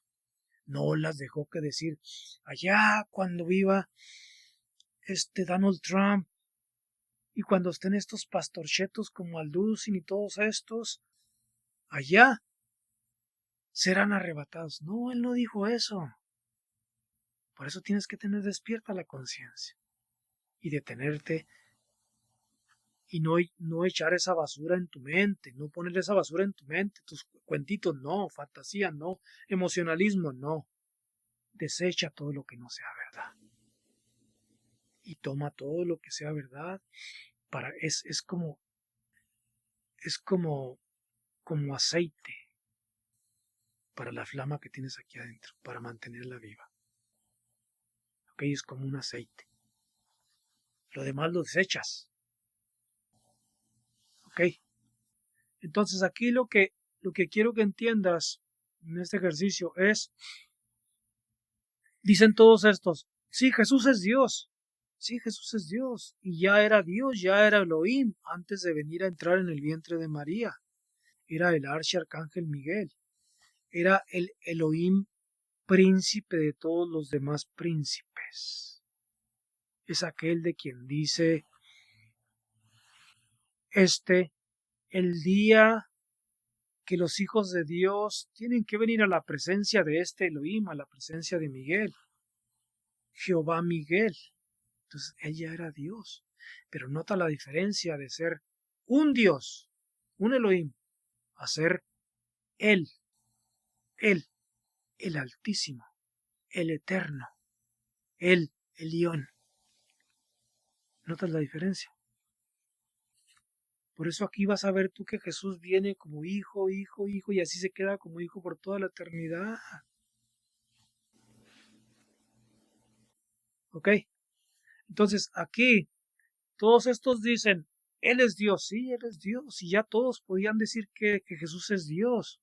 No las dejó que decir allá cuando viva Donald Trump y cuando estén estos pastorchetos como Alducin y todos estos, allá serán arrebatados. No, él no dijo eso. Por eso tienes que tener despierta la conciencia y detenerte y no echar esa basura en tu mente, no poner esa basura en tu mente, tus cuentitos no, fantasía no, emocionalismo no. Desecha todo lo que no sea verdad. Y toma todo lo que sea verdad es como aceite para la flama que tienes aquí adentro, para mantenerla viva. Ok, es como un aceite. Lo demás lo desechas. Ok. Entonces aquí lo que quiero que entiendas en este ejercicio es, dicen todos estos, sí, Jesús es Dios. Sí, Jesús es Dios. Y ya era Dios, ya era Elohim antes de venir a entrar en el vientre de María. Era el arcángel Miguel. Era el Elohim príncipe de todos los demás príncipes. Es aquel de quien dice, el día que los hijos de Dios tienen que venir a la presencia de este Elohim, a la presencia de Miguel. Jehová Miguel. Entonces él ya era Dios. Pero nota la diferencia de ser un Dios, un Elohim, a ser él, el Altísimo, el Eterno, el Elión. ¿Notas la diferencia? Por eso aquí vas a ver tú que Jesús viene como hijo, hijo, hijo, y así se queda como hijo por toda la eternidad. ¿Ok? Entonces aquí todos estos dicen, Él es Dios, sí, Él es Dios, y ya todos podían decir que Jesús es Dios.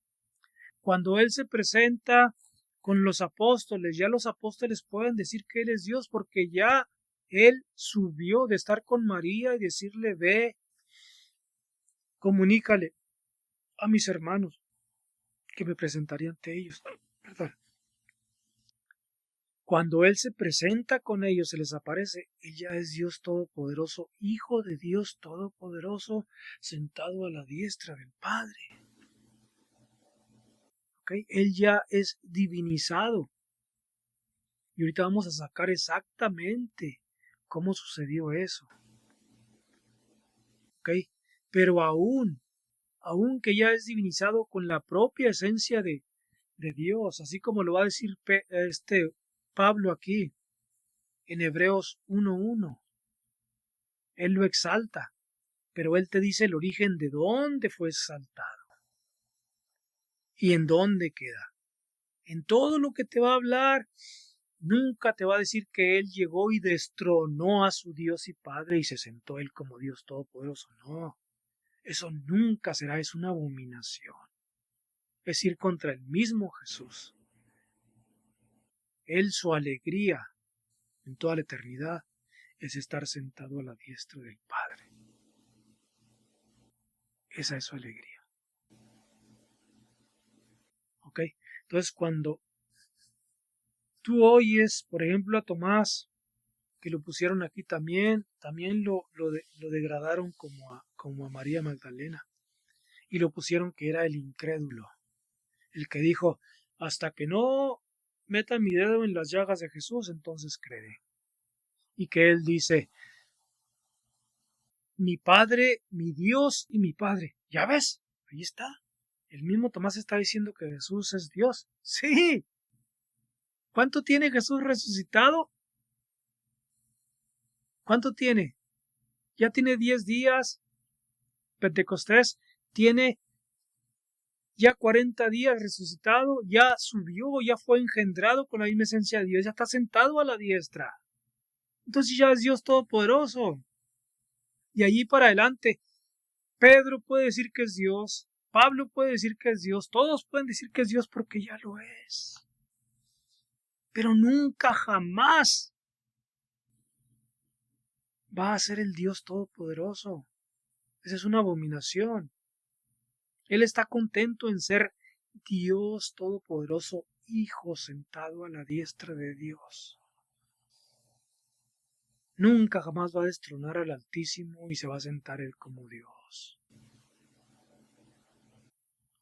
Cuando Él se presenta con los apóstoles, ya los apóstoles pueden decir que Él es Dios porque ya Él subió de estar con María y decirle, ve, comunícale a mis hermanos que me presentaré ante ellos. Perdón. Cuando Él se presenta con ellos, se les aparece, ella es Dios Todopoderoso, Hijo de Dios Todopoderoso, sentado a la diestra del Padre. ¿Okay? Él ya es divinizado. Y ahorita vamos a sacar exactamente cómo sucedió eso. ¿Okay? Pero aún que ya es divinizado con la propia esencia de Dios, así como lo va a decir Pablo aquí en Hebreos 1:1. Él lo exalta, pero él te dice el origen de dónde fue exaltado y en dónde queda. En todo lo que te va a hablar, nunca te va a decir que él llegó y destronó a su Dios y Padre y se sentó él como Dios Todopoderoso. No, eso nunca será, es una abominación. Es ir contra el mismo Jesús. Él, su alegría en toda la eternidad es estar sentado a la diestra del Padre. Esa es su alegría. ¿Ok? Entonces cuando tú oyes, por ejemplo, a Tomás, que lo pusieron aquí también lo degradaron como a María Magdalena. Y lo pusieron que era el incrédulo. El que dijo, hasta que no meta mi dedo en las llagas de Jesús, entonces creeré. Y que él dice, mi Padre, mi Dios y mi Padre. ¿Ya ves? Ahí está. El mismo Tomás está diciendo que Jesús es Dios. Sí. ¿Cuánto tiene Jesús resucitado? ¿Cuánto tiene? Ya tiene 10 días. Pentecostés tiene ya 40 días resucitado, ya subió, ya fue engendrado con la misma esencia de Dios, ya está sentado a la diestra. Entonces ya es Dios Todopoderoso. Y allí para adelante, Pedro puede decir que es Dios, Pablo puede decir que es Dios, todos pueden decir que es Dios porque ya lo es. Pero nunca jamás va a ser el Dios Todopoderoso. Esa es una abominación. Él está contento en ser Dios Todopoderoso, Hijo sentado a la diestra de Dios. Nunca jamás va a destronar al Altísimo y se va a sentar Él como Dios.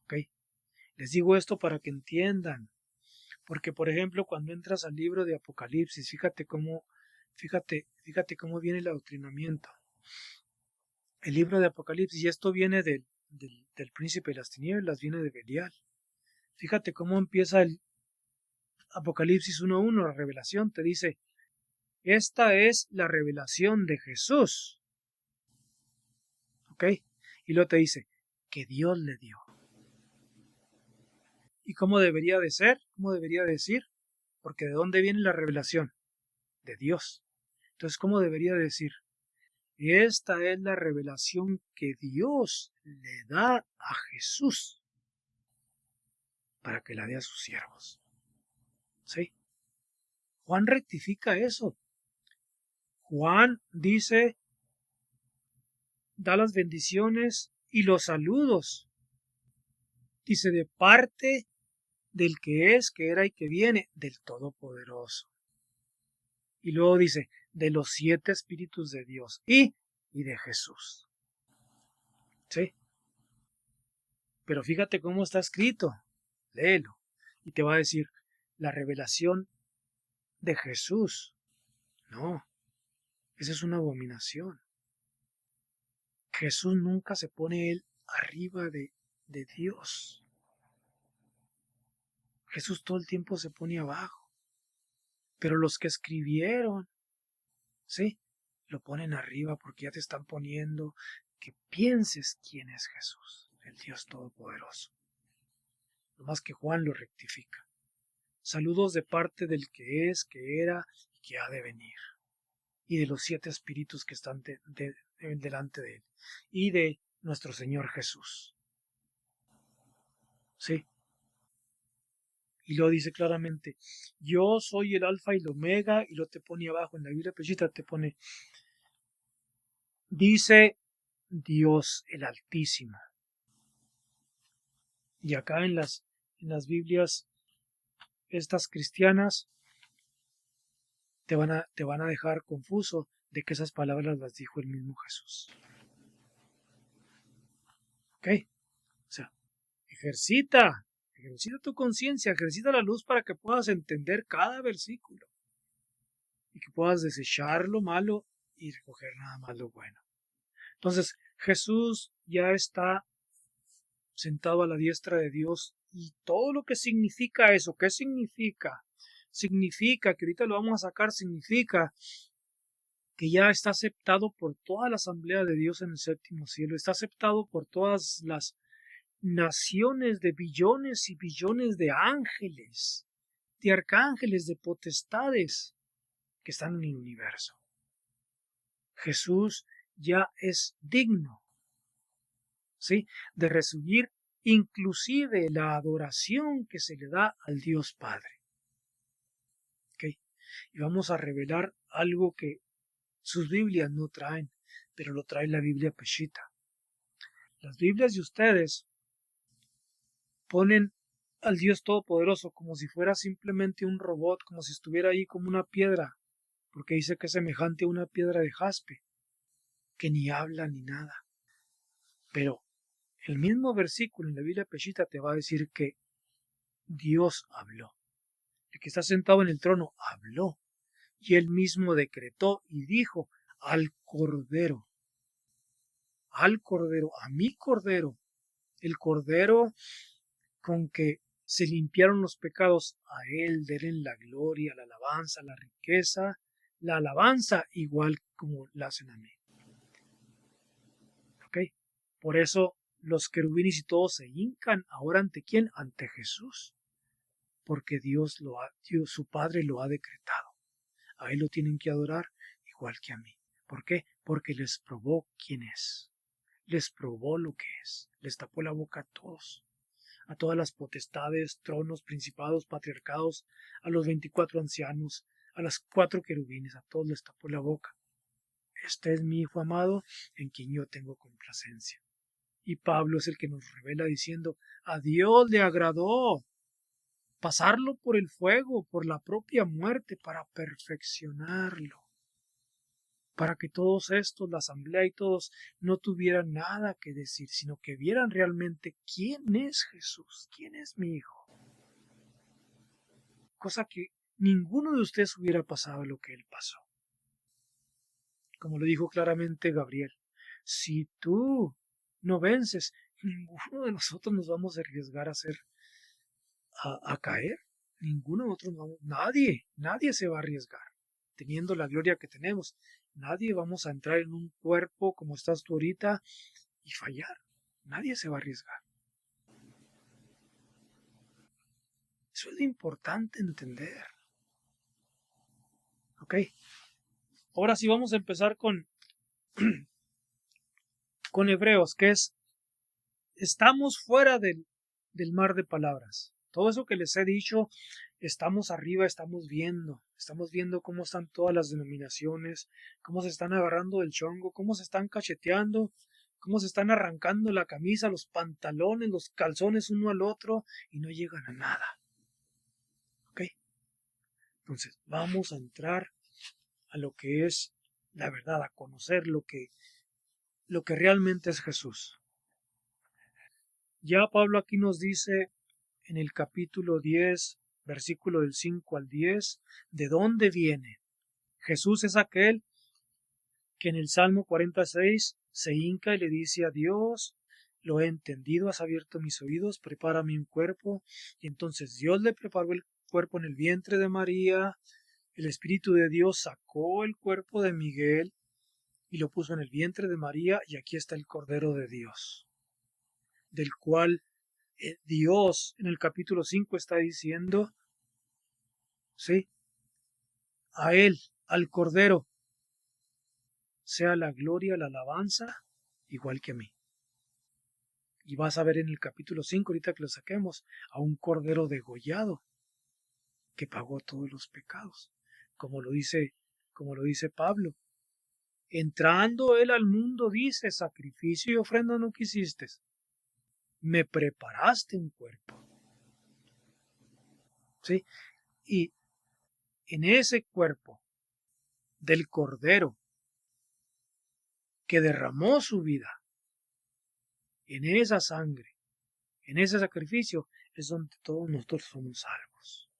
¿Ok? Les digo esto para que entiendan. Porque, por ejemplo, cuando entras al libro de Apocalipsis, fíjate cómo viene el adoctrinamiento. El libro de Apocalipsis, y esto viene del príncipe de las tinieblas, viene de Belial. Fíjate cómo empieza el Apocalipsis 1:1, la revelación, te dice, esta es la revelación de Jesús. ¿Ok? Y luego te dice, que Dios le dio. ¿Y cómo debería de ser? ¿Cómo debería decir? Porque ¿de dónde viene la revelación? De Dios. Entonces, ¿cómo debería decir? Esta es la revelación que Dios le da a Jesús para que la dé a sus siervos. ¿Sí? Juan rectifica eso. Juan dice, da las bendiciones y los saludos. Dice, de parte del que es, que era y que viene, del Todopoderoso. Y luego dice, de los 7 Espíritus de Dios y de Jesús. ¿Sí? Pero fíjate cómo está escrito. Léelo. Y te va a decir, la revelación de Jesús. No, esa es una abominación. Jesús nunca se pone él arriba de Dios. Jesús todo el tiempo se pone abajo. Pero los que escribieron, sí, lo ponen arriba porque ya te están poniendo que pienses quién es Jesús, el Dios Todopoderoso. Lo más que Juan lo rectifica. Saludos de parte del que es, que era y que ha de venir. Y de los 7 espíritus que están delante de él. Y de nuestro Señor Jesús. Sí. Y lo dice claramente, yo soy el alfa y el omega, y lo te pone abajo en la Biblia Peshita, te pone, dice Dios el Altísimo. Y acá en las Biblias, estas cristianas, te van a dejar confuso de que esas palabras las dijo el mismo Jesús. ¿Ok? O sea, ejercita tu conciencia, ejercita la luz para que puedas entender cada versículo y que puedas desechar lo malo y recoger nada más lo bueno. Entonces, Jesús ya está sentado a la diestra de Dios y todo lo que significa eso, ¿qué significa? Significa, que ahorita lo vamos a sacar, significa que ya está aceptado por toda la asamblea de Dios en el séptimo cielo, está aceptado por todas las naciones de billones y billones de ángeles, de arcángeles, de potestades que están en el universo. Jesús ya es digno, ¿sí?, de recibir inclusive la adoración que se le da al Dios Padre. ¿Okay? Y vamos a revelar algo que sus Biblias no traen, pero lo trae la Biblia Peshita. Las Biblias de ustedes ponen al Dios Todopoderoso como si fuera simplemente un robot, como si estuviera ahí como una piedra, porque dice que es semejante a una piedra de jaspe, que ni habla ni nada. Pero el mismo versículo en la Biblia Peshita te va a decir que Dios habló. El que está sentado en el trono habló, y él mismo decretó y dijo al Cordero, a mi Cordero, el Cordero con que se limpiaron los pecados, a él denle la gloria, la alabanza, la riqueza, la alabanza igual como la hacen a mí. ¿Ok? Por eso los querubines y todos se hincan ahora ante quién, ante Jesús, porque Dios su Padre lo ha decretado. A él lo tienen que adorar igual que a mí, ¿Por qué? Porque les probó quién es. Les probó lo que es. Les tapó la boca a todos. A todas las potestades, tronos, principados, patriarcados, a los 24 ancianos, a las 4 querubines, a todos les tapó la boca. Este es mi Hijo amado, en quien yo tengo complacencia. Y Pablo es el que nos revela diciendo, a Dios le agradó pasarlo por el fuego, por la propia muerte, para perfeccionarlo, para que todos estos, la asamblea y todos, no tuvieran nada que decir, sino que vieran realmente quién es Jesús, quién es mi Hijo. Cosa que ninguno de ustedes hubiera pasado lo que él pasó. Como lo dijo claramente Gabriel, si tú no vences, ninguno de nosotros nos vamos a arriesgar a caer. Ninguno de nosotros vamos, nadie se va a arriesgar. Teniendo la gloria que tenemos, nadie vamos a entrar en un cuerpo como estás tú ahorita y fallar. Nadie se va a arriesgar. Eso es lo importante entender. ¿Ok? Ahora sí vamos a empezar con Hebreos, que es, estamos fuera del mar de palabras. Todo eso que les he dicho, estamos arriba, estamos viendo cómo están todas las denominaciones, cómo se están agarrando del chongo, cómo se están cacheteando, cómo se están arrancando la camisa, los pantalones, los calzones uno al otro y no llegan a nada. ¿Ok? Entonces, vamos a entrar a lo que es la verdad, a conocer lo que realmente es Jesús. Ya Pablo aquí nos dice en el capítulo 10, versículo del 5 al 10, ¿de dónde viene? Jesús es aquel que en el Salmo 46 se hinca y le dice a Dios, lo he entendido, has abierto mis oídos, prepárame un cuerpo. Y entonces Dios le preparó el cuerpo en el vientre de María, el Espíritu de Dios sacó el cuerpo de Miguel y lo puso en el vientre de María, y aquí está el Cordero de Dios, del cual Dios en el capítulo 5 está diciendo, sí, a él, al Cordero, sea la gloria, la alabanza, igual que a mí. Y vas a ver en el capítulo 5, ahorita que lo saquemos, a un Cordero degollado que pagó todos los pecados, como lo dice Pablo. Entrando él al mundo, dice, sacrificio y ofrenda no quisiste, me preparaste un cuerpo. ¿Sí? Y en ese cuerpo del Cordero que derramó su vida, en esa sangre, en ese sacrificio, es donde todos nosotros somos salvos.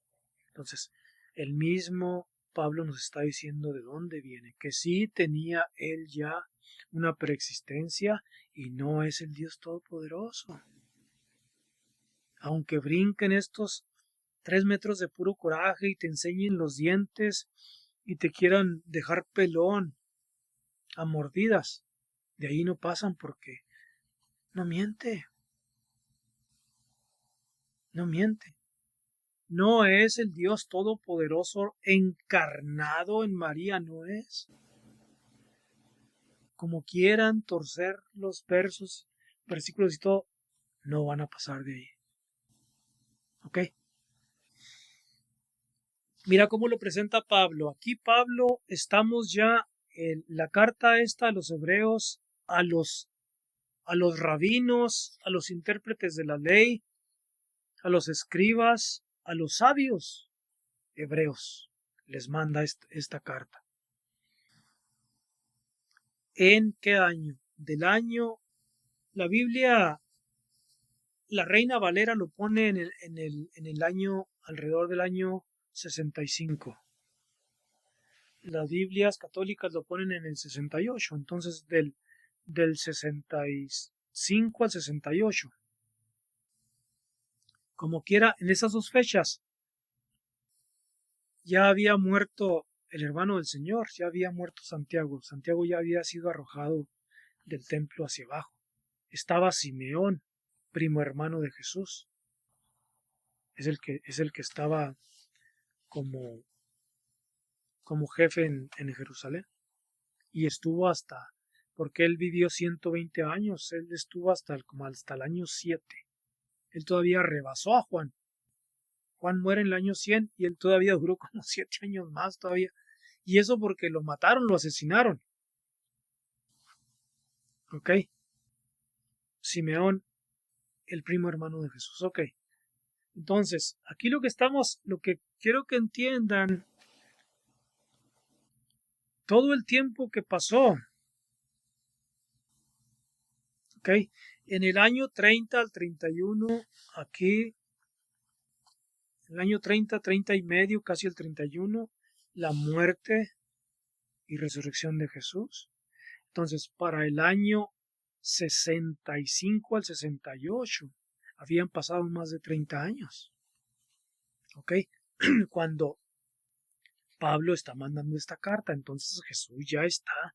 Entonces, el mismo Pablo nos está diciendo de dónde viene, que sí tenía él ya una preexistencia y no es el Dios Todopoderoso. Aunque brinquen estos 3 metros de puro coraje y te enseñen los dientes y te quieran dejar pelón a mordidas, de ahí no pasan porque no miente. No miente. No es el Dios Todopoderoso encarnado en María, no es. Como quieran torcer los versos, versículos y todo, no van a pasar de ahí. ¿Ok? Mira cómo lo presenta Pablo. Aquí Pablo, estamos ya en la carta esta a los hebreos, a los rabinos, a los intérpretes de la ley, a los escribas, a los sabios hebreos. Les manda esta carta. ¿En qué año? Del año, la Biblia, la Reina Valera lo pone en el año, alrededor del año 65. Las Biblias católicas lo ponen en el 68, entonces del 65 al 68. Como quiera, en esas dos fechas ya había muerto el hermano del Señor, ya había muerto Santiago. Santiago ya había sido arrojado del templo hacia abajo. Estaba Simeón, primo hermano de Jesús. Es el que estaba como jefe en Jerusalén. y estuvo porque él vivió 120 años, él estuvo como hasta el año 7. Él todavía rebasó a Juan. Juan muere en el año 100 y él todavía duró como 7 años más todavía. Y eso porque lo mataron, lo asesinaron. ¿Ok? Simeón, el primo hermano de Jesús. Ok. Entonces, aquí lo que quiero que entiendan, todo el tiempo que pasó, ¿ok? En el año 30 al 31, aquí, el año 30, 30 y medio, casi el 31, la muerte y resurrección de Jesús. Entonces, para el año 65 al 68, habían pasado más de 30 años. ¿Ok? Cuando Pablo está mandando esta carta, entonces Jesús ya está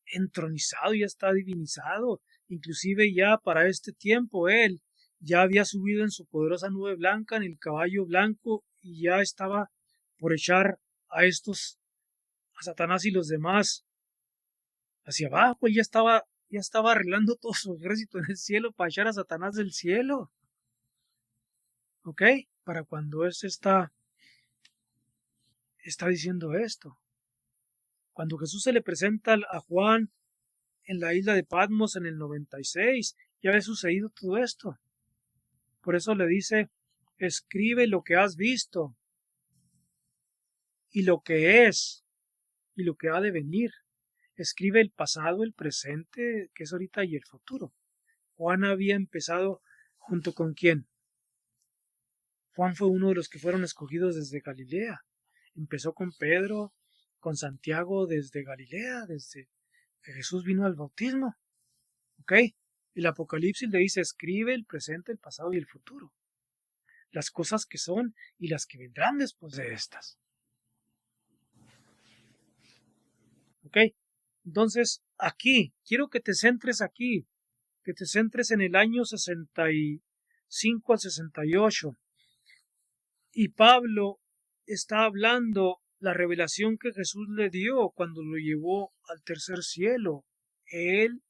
entronizado, ya está divinizado. Inclusive ya para este tiempo él ya había subido en su poderosa nube blanca, en el caballo blanco, y ya estaba por echar a Satanás y los demás hacia abajo. Él ya estaba arreglando todo su ejército en el cielo para echar a Satanás del cielo. ¿Ok? Para cuando está diciendo esto. Cuando Jesús se le presenta a Juan en la isla de Patmos en el 96, ya había sucedido todo esto. Por eso le dice, escribe lo que has visto, y lo que es, y lo que ha de venir. Escribe el pasado, el presente, que es ahorita, y el futuro. Juan había empezado junto con quién. Juan fue uno de los que fueron escogidos desde Galilea. Empezó con Pedro, con Santiago desde Galilea, desde que Jesús vino al bautismo. ¿Ok? El Apocalipsis le dice, escribe el presente, el pasado y el futuro. Las cosas que son y las que vendrán después de estas. ¿Ok? Entonces, aquí, quiero que te centres aquí, que te centres en el año 65 al 68. Y Pablo está hablando la revelación que Jesús le dio cuando lo llevó al tercer cielo. Él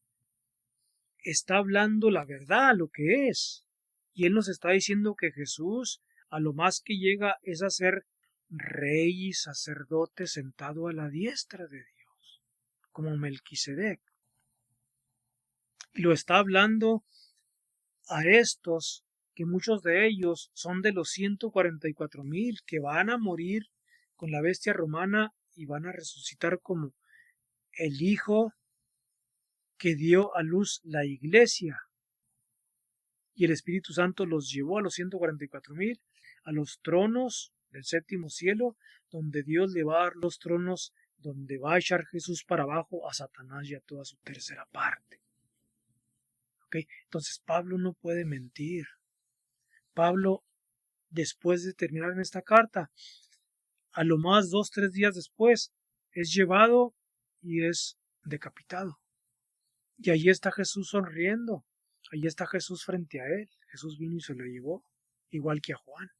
está hablando la verdad, lo que es. Y él nos está diciendo que Jesús a lo más que llega es a ser rey y sacerdote sentado a la diestra de Dios, como Melquisedec. Y lo está hablando a estos, que muchos de ellos son de los 144,000 que van a morir con la bestia romana y van a resucitar como el Hijo que dio a luz la Iglesia. Y el Espíritu Santo los llevó a los 144,000 a los tronos del séptimo cielo, donde Dios le va a dar los tronos, donde va a echar Jesús para abajo a Satanás y a toda su tercera parte. ¿Okay? Entonces Pablo no puede mentir. Pablo, después de terminar en esta carta, a lo más 2-3 días después, es llevado y es decapitado. Y allí está Jesús sonriendo. Allí está Jesús frente a él. Jesús vino y se lo llevó, igual que a Juan,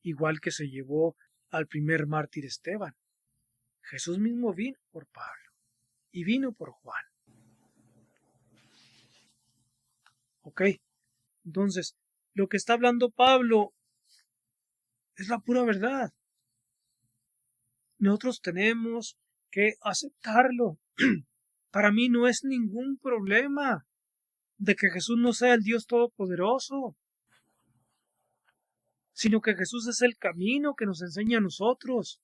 igual que se llevó al primer mártir Esteban. Jesús mismo vino por Pablo y vino por Juan. ¿Ok? Entonces, lo que está hablando Pablo es la pura verdad. Nosotros tenemos que aceptarlo. Para mí no es ningún problema de que Jesús no sea el Dios Todopoderoso, sino que Jesús es el camino que nos enseña a nosotros.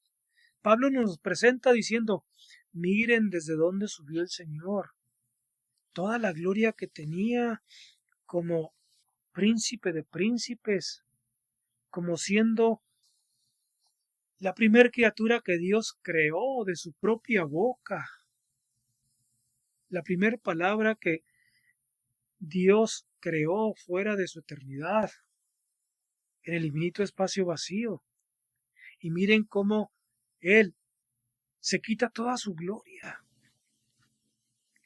Pablo nos presenta diciendo, miren desde dónde subió el Señor, toda la gloria que tenía como príncipe de príncipes, como siendo la primer criatura que Dios creó de su propia boca, la primera palabra que Dios creó fuera de su eternidad, en el infinito espacio vacío. Y miren cómo Él se quita toda su gloria.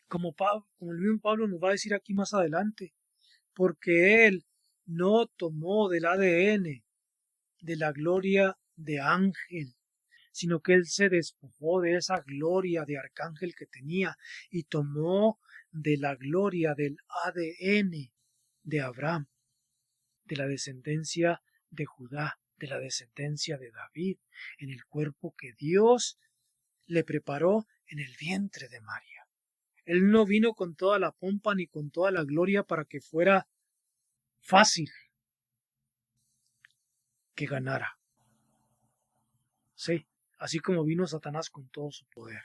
Como el mismo Pablo nos va a decir aquí más adelante, porque Él no tomó del ADN de la gloria de ángel, sino que él se despojó de esa gloria de arcángel que tenía y tomó de la gloria del ADN de Abraham, de la descendencia de Judá, de la descendencia de David, en el cuerpo que Dios le preparó en el vientre de María. Él no vino con toda la pompa ni con toda la gloria para que fuera fácil que ganara. Sí, así como vino Satanás con todo su poder,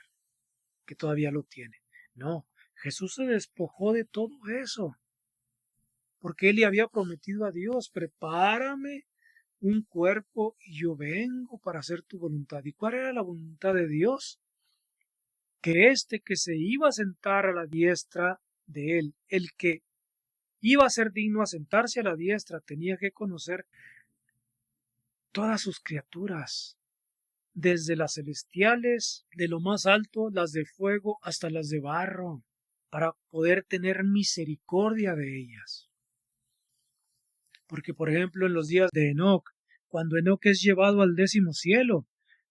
que todavía lo tiene. No, Jesús se despojó de todo eso, porque él le había prometido a Dios, prepárame un cuerpo y yo vengo para hacer tu voluntad. ¿Y cuál era la voluntad de Dios? Que este que se iba a sentar a la diestra de él, el que iba a ser digno a sentarse a la diestra, tenía que conocer todas sus criaturas, desde las celestiales, de lo más alto, las de fuego, hasta las de barro, para poder tener misericordia de ellas. Porque, por ejemplo, en los días de Enoc, cuando Enoc es llevado al 10º cielo,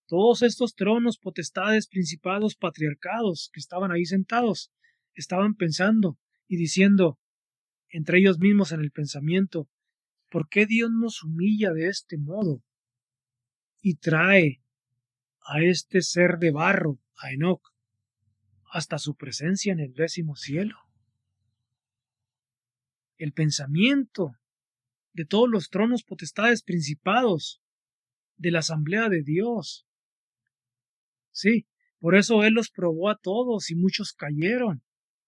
todos estos tronos, potestades, principados, patriarcados que estaban ahí sentados, estaban pensando y diciendo, entre ellos mismos en el pensamiento, ¿por qué Dios nos humilla de este modo y trae a este ser de barro, a Enoc, hasta su presencia en el 10º cielo? El pensamiento de todos los tronos, potestades, principados, de la asamblea de Dios. Sí, por eso Él los probó a todos y muchos cayeron.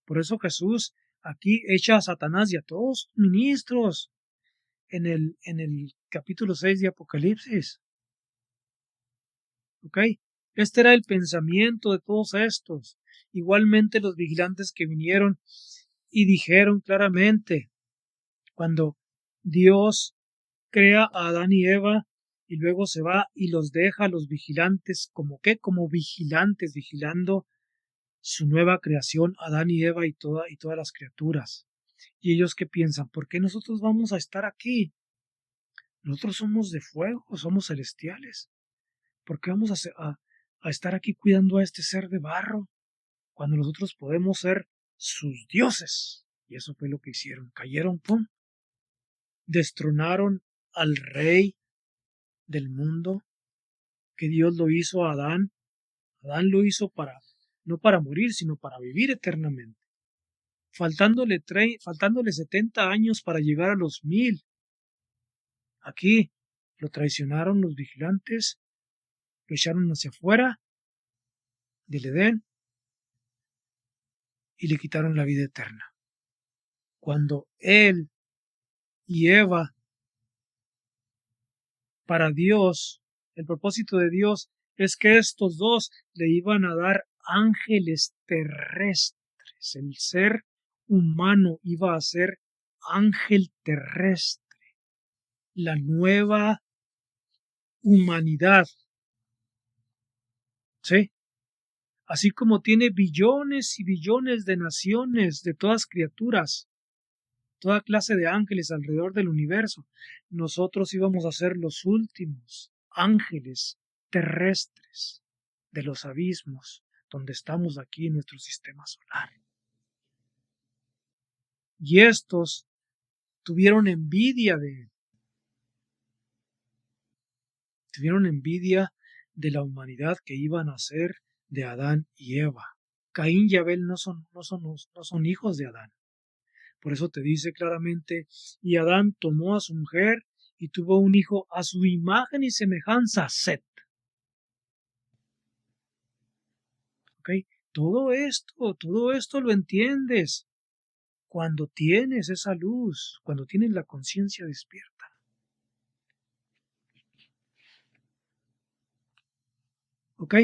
Por eso Jesús aquí echa a Satanás y a todos sus ministros en el capítulo 6 de Apocalipsis. ¿Ok? Este era el pensamiento de todos estos. Igualmente los vigilantes que vinieron y dijeron claramente, cuando Dios crea a Adán y Eva y luego se va y los deja a los vigilantes, ¿como qué? Como vigilantes, vigilando su nueva creación, Adán y Eva y todas las criaturas. Y ellos qué piensan, ¿por qué nosotros vamos a estar aquí? Nosotros somos de fuego, somos celestiales. ¿Por qué vamos a estar aquí cuidando a este ser de barro cuando nosotros podemos ser sus dioses? Y eso fue lo que hicieron. Cayeron, ¡pum! Destronaron al rey del mundo, que Dios lo hizo a Adán. Adán lo hizo no para morir, sino para vivir eternamente. Faltándole 70 años para llegar a los 1000. Aquí lo traicionaron los vigilantes, lo echaron hacia afuera del Edén y le quitaron la vida eterna. Cuando él y Eva, para Dios, el propósito de Dios es que estos dos le iban a dar ángeles terrestres. El ser humano iba a ser ángel terrestre. La nueva humanidad. ¿Sí? Así como tiene billones y billones de naciones, de todas criaturas, toda clase de ángeles alrededor del universo, nosotros íbamos a ser los últimos ángeles terrestres de los abismos donde estamos aquí en nuestro sistema solar. Y estos tuvieron envidia de él. Tuvieron envidia de la humanidad que iban a ser de Adán y Eva. Caín y Abel no son hijos de Adán. Por eso te dice claramente, y Adán tomó a su mujer y tuvo un hijo a su imagen y semejanza, Set. ¿Ok? Todo esto lo entiendes cuando tienes esa luz, cuando tienes la conciencia despierta. ¿Ok?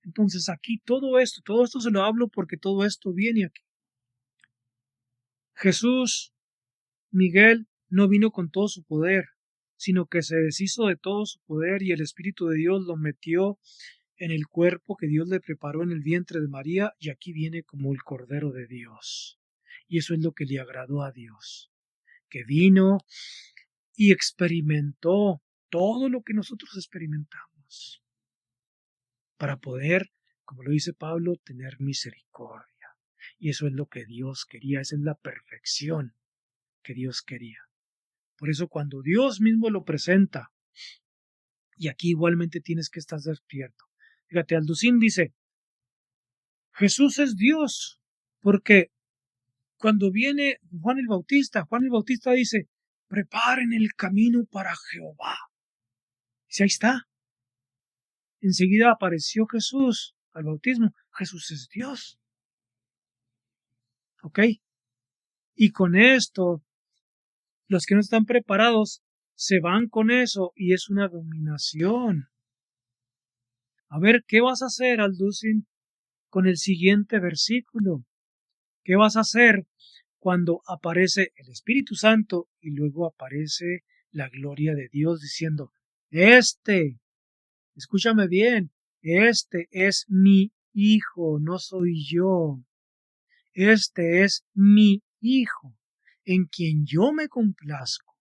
Entonces aquí todo esto se lo hablo porque todo esto viene aquí. Jesús, Miguel, no vino con todo su poder, sino que se deshizo de todo su poder y el Espíritu de Dios lo metió en el cuerpo que Dios le preparó en el vientre de María, y aquí viene como el Cordero de Dios. Y eso es lo que le agradó a Dios, que vino y experimentó todo lo que nosotros experimentamos. para poder, como lo dice Pablo, tener misericordia. Y eso es lo que Dios quería, esa es la perfección que Dios quería. Por eso cuando Dios mismo lo presenta, y aquí igualmente tienes que estar despierto. Fíjate, Alducín dice, Jesús es Dios, porque cuando viene Juan el Bautista dice, preparen el camino para Jehová. Y ahí está. Enseguida apareció Jesús al bautismo. Jesús es Dios. ¿Ok? Y con esto, los que no están preparados se van con eso y es una dominación. A ver, ¿qué vas a hacer, Alducin, con el siguiente versículo? ¿Qué vas a hacer cuando aparece el Espíritu Santo y luego aparece la gloria de Dios diciendo, escúchame bien, este es mi hijo, no soy yo. Este es mi hijo, en quien yo me complazco.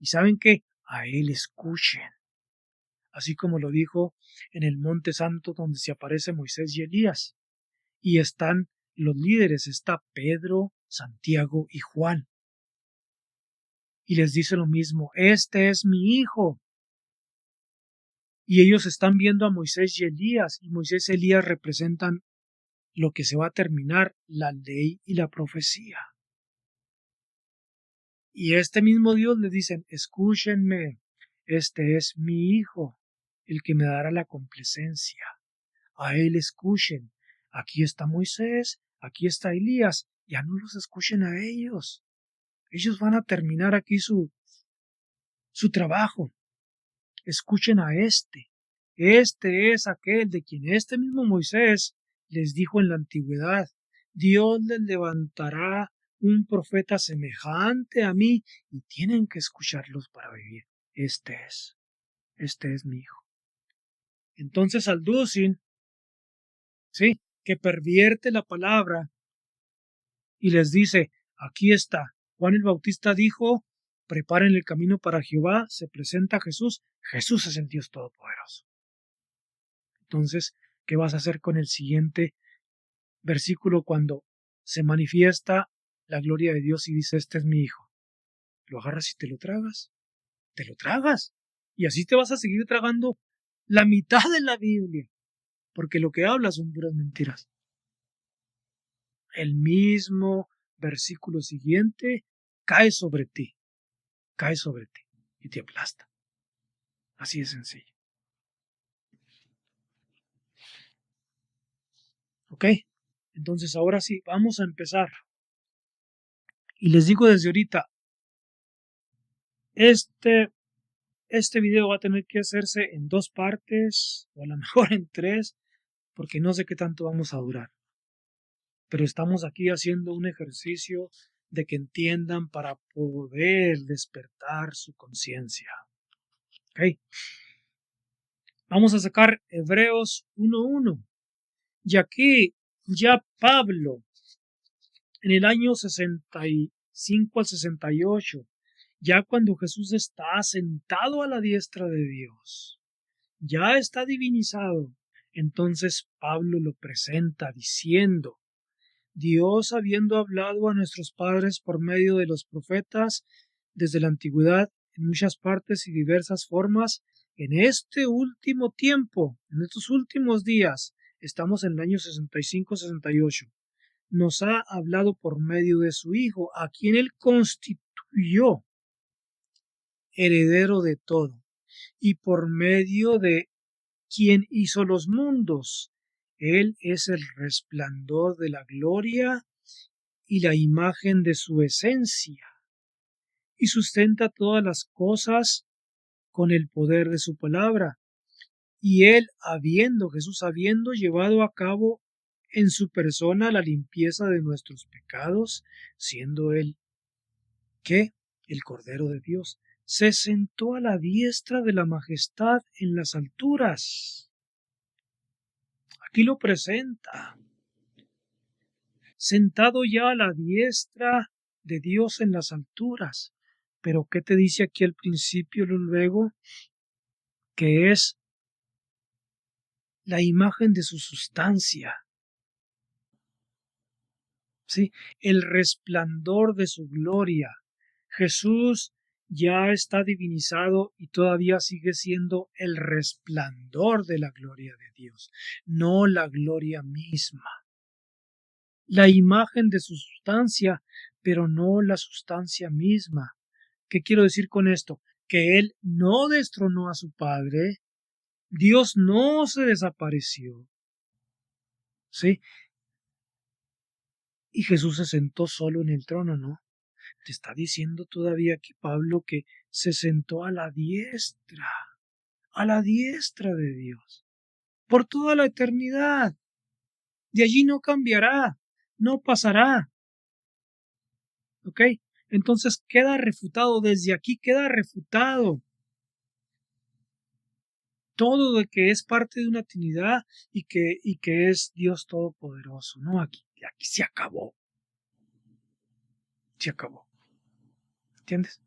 Y saben que a él escuchen. Así como lo dijo en el Monte Santo donde se aparece Moisés y Elías. Y están los líderes, está Pedro, Santiago y Juan. Y les dice lo mismo, este es mi hijo. Y ellos están viendo a Moisés y Elías, y Moisés y Elías representan lo que se va a terminar, la ley y la profecía. Y este mismo Dios les dice, escúchenme, este es mi hijo, el que me dará la complacencia. A él escuchen. Aquí está Moisés, aquí está Elías, ya no los escuchen a ellos. Ellos van a terminar aquí su trabajo. Escuchen a este. Este es aquel de quien este mismo Moisés les dijo en la antigüedad. Dios les levantará un profeta semejante a mí y tienen que escucharlos para vivir. Este es mi hijo. Entonces Alducin, sí, que pervierte la palabra y les dice, aquí está. Juan el Bautista dijo, preparen el camino para Jehová, se presenta Jesús. Jesús es el Dios Todopoderoso. Entonces, ¿qué vas a hacer con el siguiente versículo cuando se manifiesta la gloria de Dios y dice, este es mi hijo? Lo agarras y te lo tragas. Te lo tragas. Y así te vas a seguir tragando la mitad de la Biblia, porque lo que habla son puras mentiras. El mismo versículo siguiente cae sobre ti y te aplasta. Así de sencillo. ¿Ok? Entonces ahora sí, vamos a empezar. Y les digo desde ahorita, este video va a tener que hacerse en 2 partes, o a lo mejor en 3, porque no sé qué tanto vamos a durar. Pero estamos aquí haciendo un ejercicio de que entiendan para poder despertar su conciencia. ¿Ok? Vamos a sacar Hebreos 1:1. Y aquí ya Pablo, en el año 65 al 68, ya cuando Jesús está sentado a la diestra de Dios, ya está divinizado, entonces Pablo lo presenta diciendo, Dios habiendo hablado a nuestros padres por medio de los profetas desde la antigüedad en muchas partes y diversas formas, en este último tiempo, en estos últimos días, estamos en el año 65-68, nos ha hablado por medio de su Hijo, a quien Él constituyó heredero de todo, y por medio de quien hizo los mundos. Él es el resplandor de la gloria y la imagen de su esencia, y sustenta todas las cosas con el poder de su palabra. Y él, Jesús habiendo llevado a cabo en su persona la limpieza de nuestros pecados, siendo él, ¿qué? El Cordero de Dios, se sentó a la diestra de la majestad en las alturas. Aquí lo presenta. Sentado ya a la diestra de Dios en las alturas. Pero ¿qué te dice aquí al principio, luego? Que es la imagen de su sustancia, ¿sí? El resplandor de su gloria. Jesús ya está divinizado y todavía sigue siendo el resplandor de la gloria de Dios, no la gloria misma. La imagen de su sustancia, pero no la sustancia misma. ¿Qué quiero decir con esto? Que Él no destronó a su Padre, Dios no se desapareció, ¿sí? Y Jesús se sentó solo en el trono, ¿no? Te está diciendo todavía aquí Pablo que se sentó a la diestra de Dios, por toda la eternidad. De allí no cambiará, no pasará. ¿Ok? Entonces queda refutado, desde aquí queda refutado todo de que es parte de una Trinidad y que es Dios Todopoderoso. No, aquí se acabó. Se acabó. ¿Entiendes?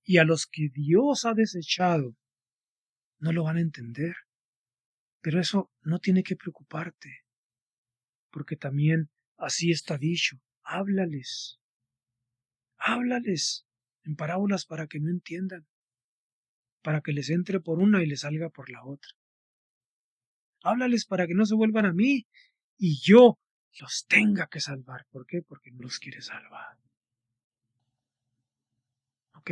Y a los que Dios ha desechado, no lo van a entender. Pero eso no tiene que preocuparte, porque también así está dicho. Háblales en parábolas para que no entiendan, para que les entre por una y les salga por la otra. Háblales para que no se vuelvan a mí y yo los tenga que salvar. ¿Por qué? Porque no los quiere salvar. ¿Ok?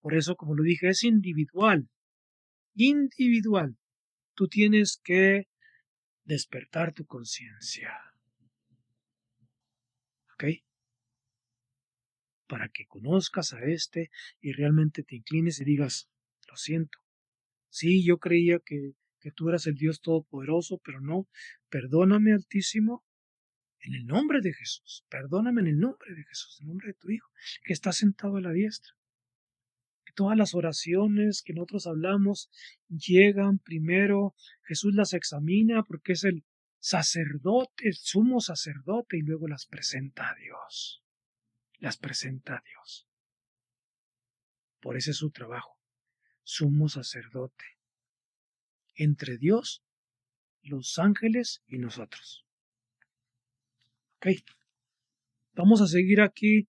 Por eso, como lo dije, es individual. Individual. Tú tienes que despertar tu conciencia. ¿Ok? Para que conozcas a este y realmente te inclines y digas, lo siento. Sí, yo creía que tú eras el Dios Todopoderoso, pero no. Perdóname, Altísimo, en el nombre de Jesús. Perdóname en el nombre de Jesús, en el nombre de tu Hijo, que está sentado a la diestra. Que todas las oraciones que nosotros hablamos llegan primero, Jesús las examina porque es el sacerdote, el sumo sacerdote, y luego las presenta a Dios. Las presenta a Dios. Por ese es su trabajo. Sumo sacerdote. Entre Dios, los ángeles y nosotros. Ok. Vamos a seguir aquí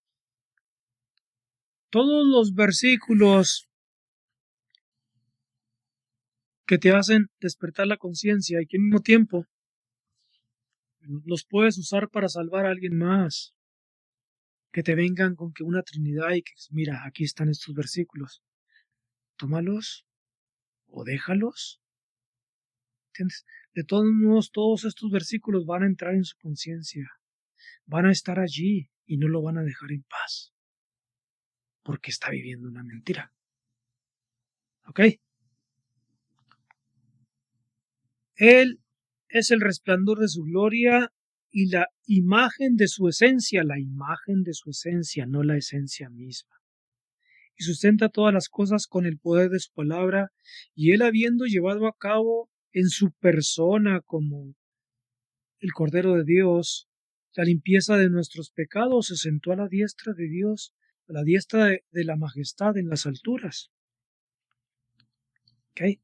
todos los versículos que te hacen despertar la conciencia y que al mismo tiempo los puedes usar para salvar a alguien más. Que te vengan con que una Trinidad y que, mira, aquí están estos versículos. Tómalos o déjalos. ¿Entiendes? De todos modos, todos estos versículos van a entrar en su conciencia. Van a estar allí y no lo van a dejar en paz. Porque está viviendo una mentira. ¿Ok? Él es el resplandor de su gloria y la imagen de su esencia, no la esencia misma. Y sustenta todas las cosas con el poder de su palabra, y él habiendo llevado a cabo en su persona como el Cordero de Dios la limpieza de nuestros pecados, se sentó a la diestra de Dios, a la diestra de la majestad en las alturas. ¿Okay?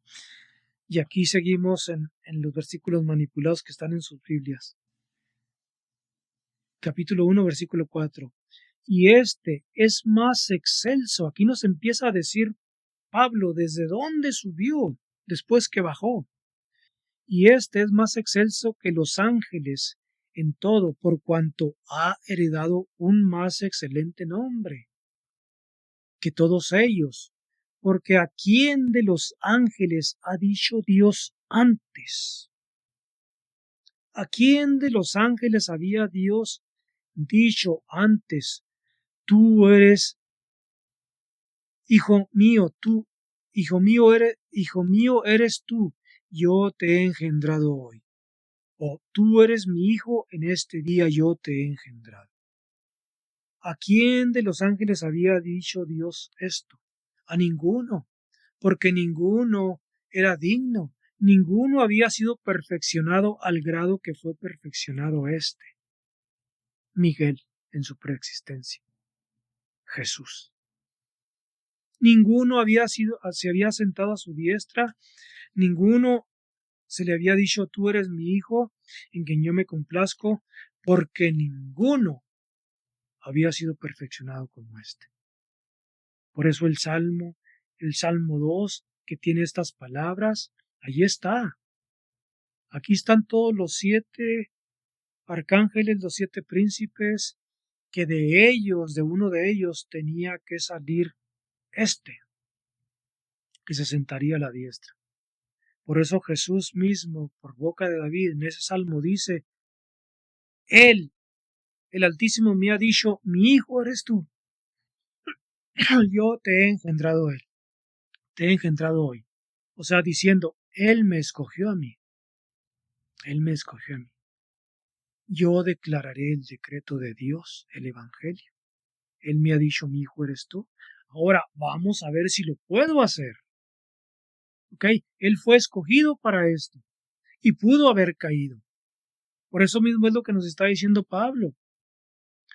Y aquí seguimos en los versículos manipulados que están en sus Biblias. Capítulo 1, versículo 4. Y este es más excelso. Aquí nos empieza a decir Pablo desde dónde subió después que bajó. Y este es más excelso que los ángeles en todo, por cuanto ha heredado un más excelente nombre que todos ellos. Porque ¿a quién de los ángeles ha dicho Dios antes? ¿A quién de los ángeles había Dios dicho antes? Tú eres hijo mío, hijo mío eres tú, yo te he engendrado hoy. O tú eres mi hijo, en este día yo te he engendrado. ¿A quién de los ángeles había dicho Dios esto? A ninguno, porque ninguno era digno, ninguno había sido perfeccionado al grado que fue perfeccionado este, Miguel, en su preexistencia, Jesús. Ninguno se había sentado a su diestra, ninguno se le había dicho: tú eres mi hijo, en quien yo me complazco, porque ninguno había sido perfeccionado como este. Por eso el Salmo 2, que tiene estas palabras, ahí está. Aquí están todos los 7 arcángeles, los 7 príncipes, que de uno de ellos tenía que salir que se sentaría a la diestra. Por eso Jesús mismo, por boca de David, en ese salmo dice: Él, el Altísimo, me ha dicho: mi hijo eres tú. Yo te he engendrado te he engendrado hoy. O sea, diciendo, Él me escogió a mí. Él me escogió a mí. Yo declararé el decreto de Dios, el Evangelio. Él me ha dicho: mi hijo eres tú. Ahora vamos a ver si lo puedo hacer. ¿Ok? Él fue escogido para esto y pudo haber caído. Por eso mismo es lo que nos está diciendo Pablo.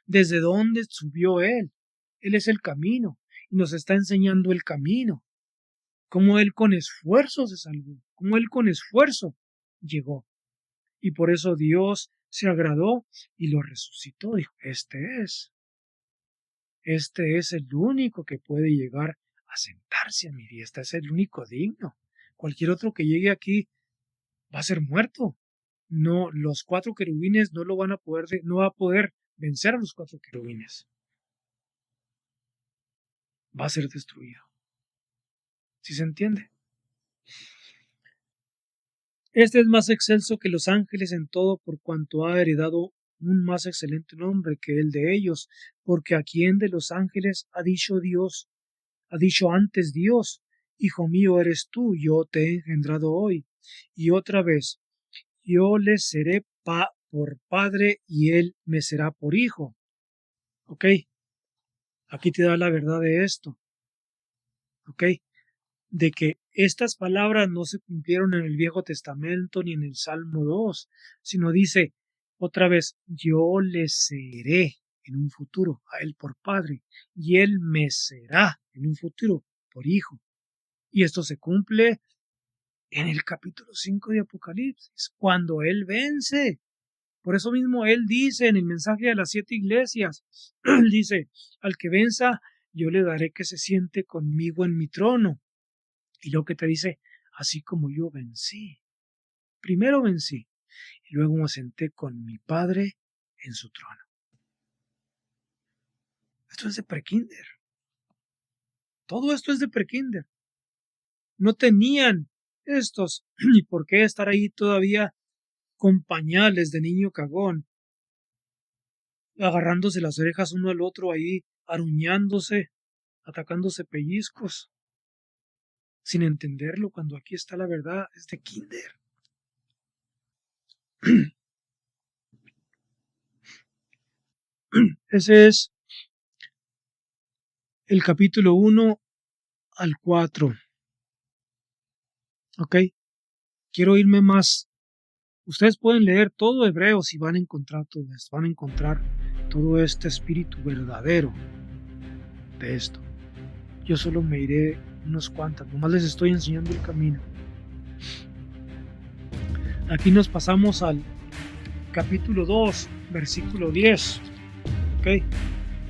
¿Desde dónde subió Él? Él es el camino y nos está enseñando el camino. Cómo Él con esfuerzo se salvó, cómo Él con esfuerzo llegó. Y por eso Dios se agradó y lo resucitó. Dijo: este es el único que puede llegar a sentarse a mi diestra, es el único digno. Cualquier otro que llegue aquí va a ser muerto. No, los 4 querubines no lo van a poder, no va a poder vencer a los 4 querubines. Va a ser destruido. ¿Sí se entiende? Este es más excelso que los ángeles en todo, por cuanto ha heredado un más excelente nombre que el de ellos, porque a quien de los ángeles ha dicho antes Dios: hijo mío eres tú, yo te he engendrado hoy. Y otra vez: yo le seré por padre y él me será por hijo. ¿Ok? Aquí te da la verdad de esto. ¿Ok? De que estas palabras no se cumplieron en el Viejo Testamento ni en el Salmo 2, sino dice otra vez: yo le seré en un futuro a él por padre y él me será en un futuro por hijo. Y esto se cumple en el capítulo 5 de Apocalipsis, cuando él vence. Por eso mismo él dice en el mensaje de las 7 iglesias, él dice: al que venza, yo le daré que se siente conmigo en mi trono. Y luego que te dice: así como yo vencí. Primero vencí y luego me senté con mi Padre en su trono. Esto es de prekinder. Todo esto es de prekinder. No tenían estos ni por qué estar ahí todavía con pañales de niño cagón, agarrándose las orejas uno al otro ahí, aruñándose, atacándose pellizcos, sin entenderlo, cuando aquí está la verdad. Es de kinder. Ese es el capítulo 1 al 4. ¿Ok? Quiero irme más. Ustedes pueden leer todo Hebreos y van a encontrar todo esto. Van a encontrar todo este espíritu verdadero de esto. Yo solo me iré unos cuantas. Nomás les estoy enseñando el camino. Aquí nos pasamos al capítulo 2, versículo 10. ¿Ok?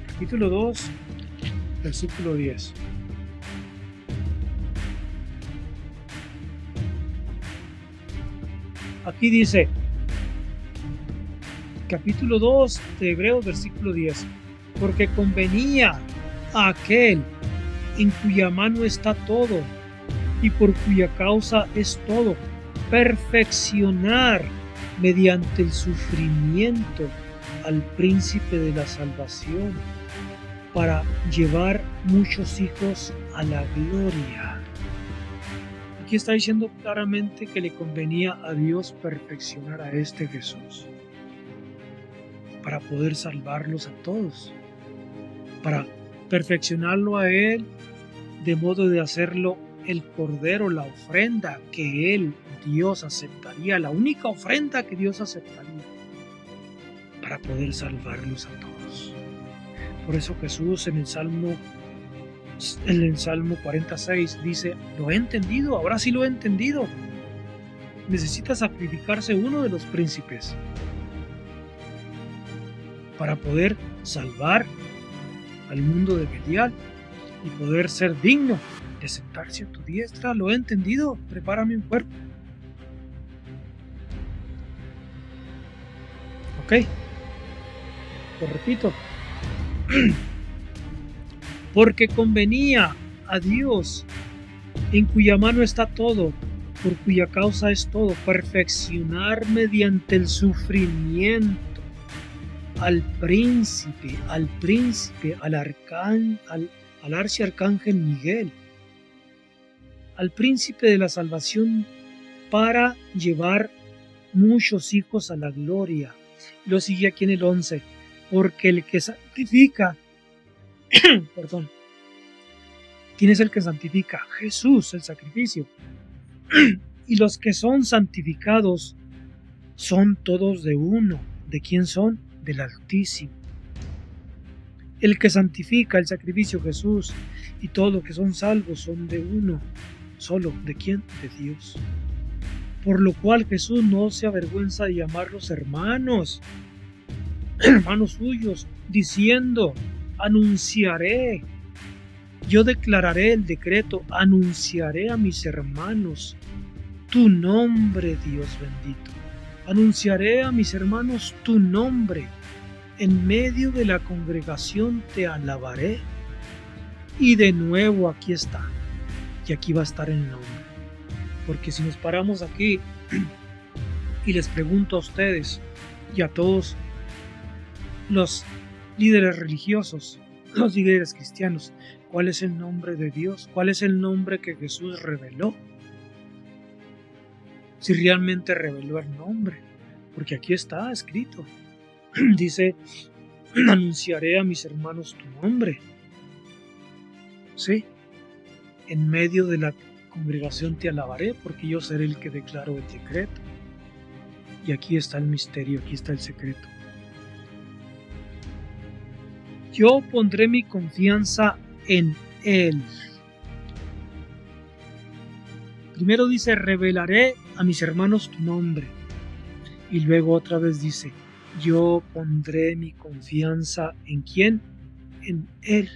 Capítulo 2, versículo 10. Aquí dice, capítulo 2 de Hebreos, versículo 10, porque convenía a aquel en cuya mano está todo y por cuya causa es todo, perfeccionar mediante el sufrimiento al príncipe de la salvación, para llevar muchos hijos a la gloria. Aquí está diciendo claramente que le convenía a Dios perfeccionar a este Jesús para poder salvarlos a todos, para perfeccionarlo a Él de modo de hacerlo el cordero, la ofrenda que Él, Dios, aceptaría, la única ofrenda que Dios aceptaría para poder salvarlos a todos. Por eso Jesús en el Salmo 46 dice: lo he entendido, ahora sí lo he entendido. necesita sacrificarse uno de los príncipes para poder salvar al mundo de Belial y poder ser digno de sentarse a tu diestra. ¿Lo he entendido? Prepárame un cuerpo. Ok, lo repito. Porque convenía a Dios, en cuya mano está todo, por cuya causa es todo, perfeccionar mediante el sufrimiento al príncipe, al archiarcángel Miguel, al príncipe de la salvación, para llevar muchos hijos a la gloria. Lo sigue aquí en el 11, porque el que santifica, perdón, ¿quién es el que santifica? Jesús, el sacrificio. Y los que son santificados son todos de uno. ¿De quién son? Del Altísimo. El que santifica, el sacrificio, Jesús, y todos los que son salvos son de uno solo. ¿De quién? De Dios. Por lo cual Jesús no se avergüenza de llamarlos hermanos, hermanos suyos, diciendo: anunciaré, yo declararé el decreto, anunciaré a mis hermanos tu nombre, Dios bendito. Anunciaré a mis hermanos tu nombre. En medio de la congregación te alabaré. Y de nuevo aquí está. Y aquí va a estar el nombre. Porque si nos paramos aquí y les pregunto a ustedes y a todos los líderes religiosos, los líderes cristianos, ¿cuál es el nombre de Dios? ¿Cuál es el nombre que Jesús reveló? Si realmente reveló el nombre, porque aquí está escrito. Dice: anunciaré a mis hermanos tu nombre. Sí, en medio de la congregación te alabaré, porque yo seré el que declaro el decreto. Y aquí está el misterio, aquí está el secreto. Yo pondré mi confianza en Él. Primero dice: revelaré a mis hermanos tu nombre. Y luego otra vez dice: yo pondré mi confianza ¿en quién? En Él.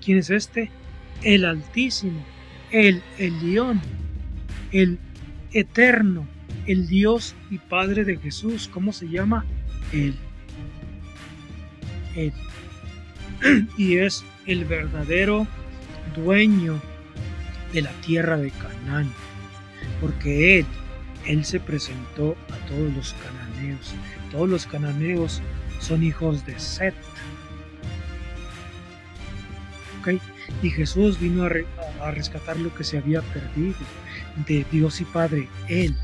¿Quién es este? El Altísimo, el Elión, el Eterno, el Dios y Padre de Jesús. ¿Cómo se llama? Él. Él. Y es el verdadero dueño de la tierra de Canaán, porque Él se presentó a todos los cananeos. Todos los cananeos son hijos de Set. ¿Okay? Y Jesús vino a rescatar lo que se había perdido de Dios y Padre. Él